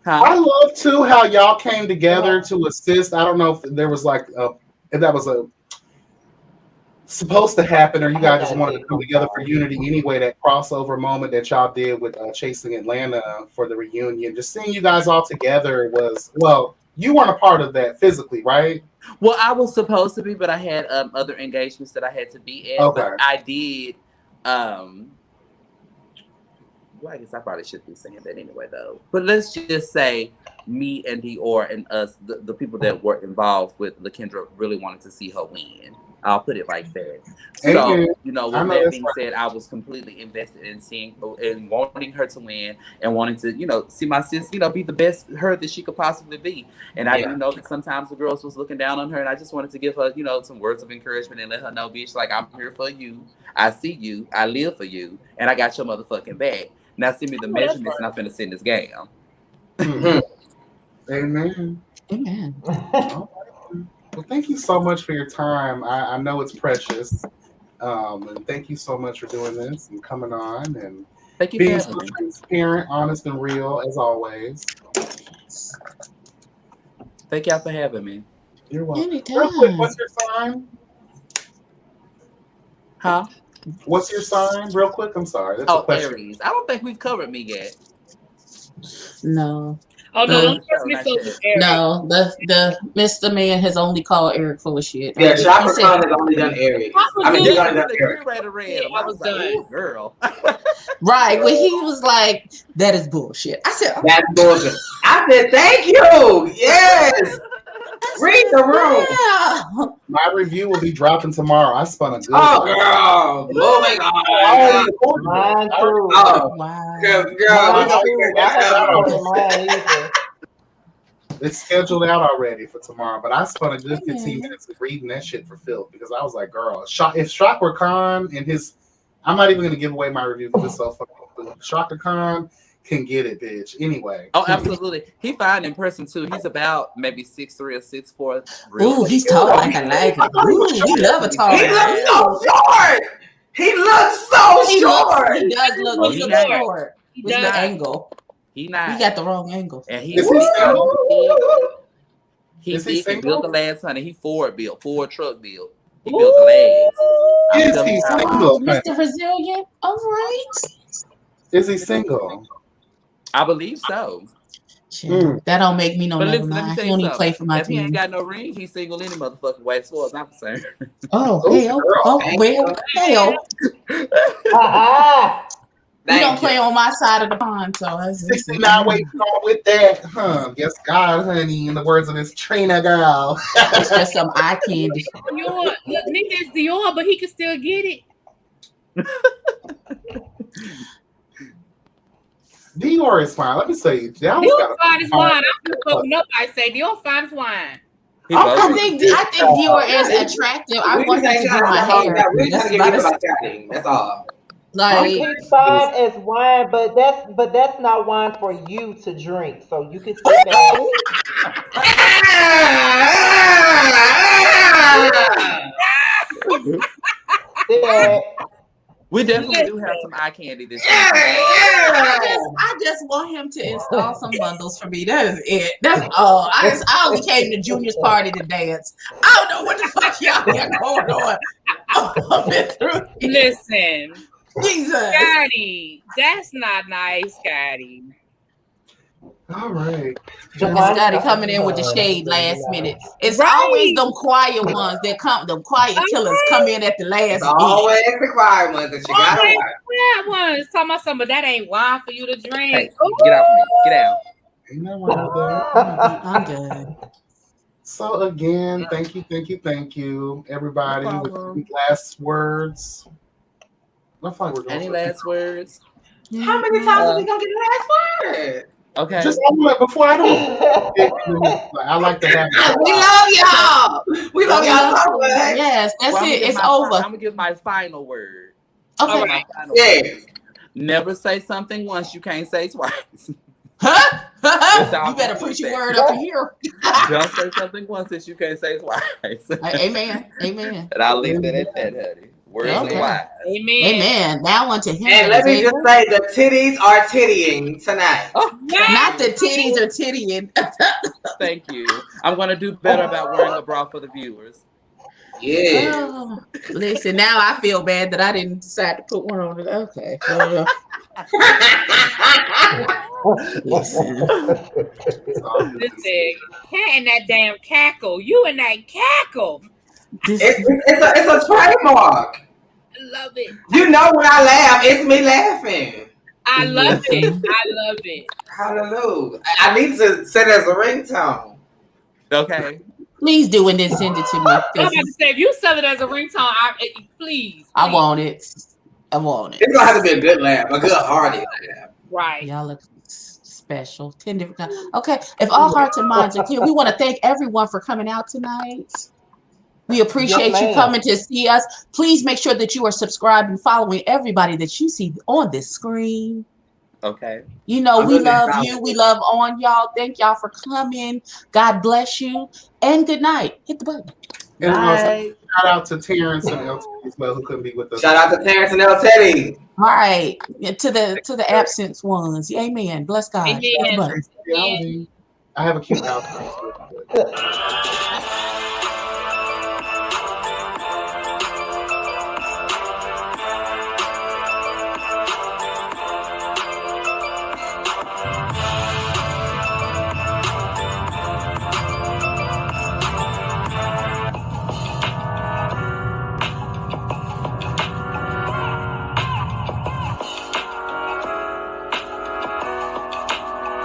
G: I love too how y'all came together to assist. I don't know if there was like if that was supposed to happen, or you guys just wanted to come together for unity anyway. That crossover moment that y'all did with Chasing Atlanta for the reunion, just seeing you guys all together was, well, you weren't a part of that physically, right?
H: Well, I was supposed to be, but I had other engagements that I had to be at.
G: Okay.
H: But I did. Well, I guess I probably shouldn't be saying that anyway, though. But let's just say me and Dior and us, the people that were involved with LaKendra, really wanted to see her win. I'll put it like that. So, you know, with that being said, I was completely invested in seeing and wanting her to win and wanting to, you know, see my sis, you know, be the best her that she could possibly be. And I do know that sometimes the girls was looking down on her, and I just wanted to give her, you know, some words of encouragement and let her know, bitch, like, I'm here for you. I see you. I live for you. And I got your motherfucking back. Now send me the measurements, and I'm finna send this game.
G: Amen.
B: Amen.
G: Well, thank you so much for your time. I know it's precious. And thank you so much for doing this and coming on and being so transparent, honest, and real as always.
H: Thank y'all for having me.
G: You're welcome.
B: Anytime.
G: Real quick, what's your sign?
H: Huh?
G: What's your sign? Real quick, I'm sorry. That's a question.
H: Aries. I don't think we've covered me yet.
B: No.
E: Oh no, don't trust me.
B: No, the Mr. Man has only called Eric full of shit.
I: Yeah, Chopper Khan has only done Aries. I mean, he's only done Eric.
H: I was like, girl.
B: Right, when he was like, "That is bullshit," I said,
I: "That's bullshit." I said, "Thank you." Yes. Read the room.
B: Yeah.
G: My review will be dropping tomorrow. I spun a good.
I: Oh, girl. Moving on.
F: Mine too.
I: Oh,
B: wow.
I: Girl.
G: It's scheduled out already for tomorrow, but I spent a good 15 minutes of reading that shit for filth because I was like, girl, if Shaka Khan and his, I'm not even going to give away my review because it's so fucking cool. Shaka Khan can get it, bitch. Anyway.
H: Oh, absolutely. He fine in person too. He's about maybe 6'3" or 6'4".
B: Ooh, he's tall like I like him. Ooh, we love a tall
I: He
B: man.
I: looks so short. He looks so short.
B: He does look short. With the angle.
H: He not.
B: He got the wrong angle.
H: And
G: Is he single?
H: He can build the legs, honey. He Ford truck build. He built the legs.
G: Is he single?
B: Mr. Resilient? All right.
G: Is he single?
H: I believe so.
B: That don't make me no
H: but
B: never
H: listen,
B: mind. He only play for my
H: if
B: team.
H: He ain't got no ring. He's single any motherfucking way, as far as I'm concerned.
B: Oh, hell. Oh, well, hell. You don't play on my side of the pond, so that's
G: 69 ways on with that, huh? Yes, God, honey, in the words of this trainer girl.
B: It's just some eye candy.
E: Dior, nigga, it's Dior, but he can still get it.
G: Dior is fine. Let me say,
E: Dior fine as wine. I'm fucking up. I say Dior fine as wine.
B: I think Dior is attractive. I want him to do my hair.
I: That's all.
B: Like
F: it's fine as wine, but that's not wine for you to drink. So you can say that.
H: We definitely do have some eye candy this year.
B: I just want him to install some bundles for me. That is it. That's all. I only came to Junior's party to dance. I don't know what the fuck y'all got going on.
E: Listen.
B: Jesus.
E: Scotty, that's not nice, Scotty.
G: All right.
B: Scotty coming in with the shade last minute. It's always them quiet ones that come, them quiet killers come in at the last minute.
I: Always the quiet ones that you gotta watch.
E: Quiet ones. Talking about something, but that ain't wine for you to drink.
H: Hey, get off me. Get out.
G: Ain't that what
B: I'm good.
G: So again, thank you, everybody. With last words.
H: Any last words?
I: How many times are we gonna get the last word?
H: Okay.
G: Just before I don't. I like to have.
I: We love y'all. We love y'all so much.
B: Yes, that's it. It's over.
H: I'm gonna give my final word.
B: Okay.
H: Never say something once you can't say twice.
B: Huh? You better put your word up in here.
H: Don't say something once that you can't say twice.
B: Amen. Amen.
H: And I'll leave that at that, honey. Words of wise.
B: Amen. Now unto him.
I: And let me just say, the titties are tittying tonight.
B: Oh, not the titties are tittying.
H: Thank you. I'm gonna do better about wearing a bra for the viewers.
I: Yeah.
B: Oh, listen, now I feel bad that I didn't decide to put one on it. Okay.
E: Listen, cat in that damn cackle. You in that cackle.
I: It's a trademark.
E: I love it.
I: You know when I laugh, it's me laughing.
E: I love it. I love it.
I: Hallelujah. I need to set it as a ringtone.
H: Okay.
B: Please do, and then send it to me.
E: I'm about to say, if you sell it as a ringtone, please.
B: I want it. I want it.
I: It's gonna have to be a good laugh, a good hearty laugh.
E: Right.
B: Y'all look special. 10 different kinds. Okay. If all hearts and minds are clear, we want to thank everyone for coming out tonight. We appreciate you coming to see us. Please make sure that you are subscribed and following everybody that you see on this screen.
H: Okay.
B: You know, we love you. We love on y'all. Thank y'all for coming. God bless you. And good night. Hit the button.
G: And shout out to Terrence and El Teddy as well, who couldn't be with us.
I: Shout out to Terrence and El Teddy.
B: All right. To the absent ones. Amen. Bless God.
E: Amen.
G: I have a cute outfit.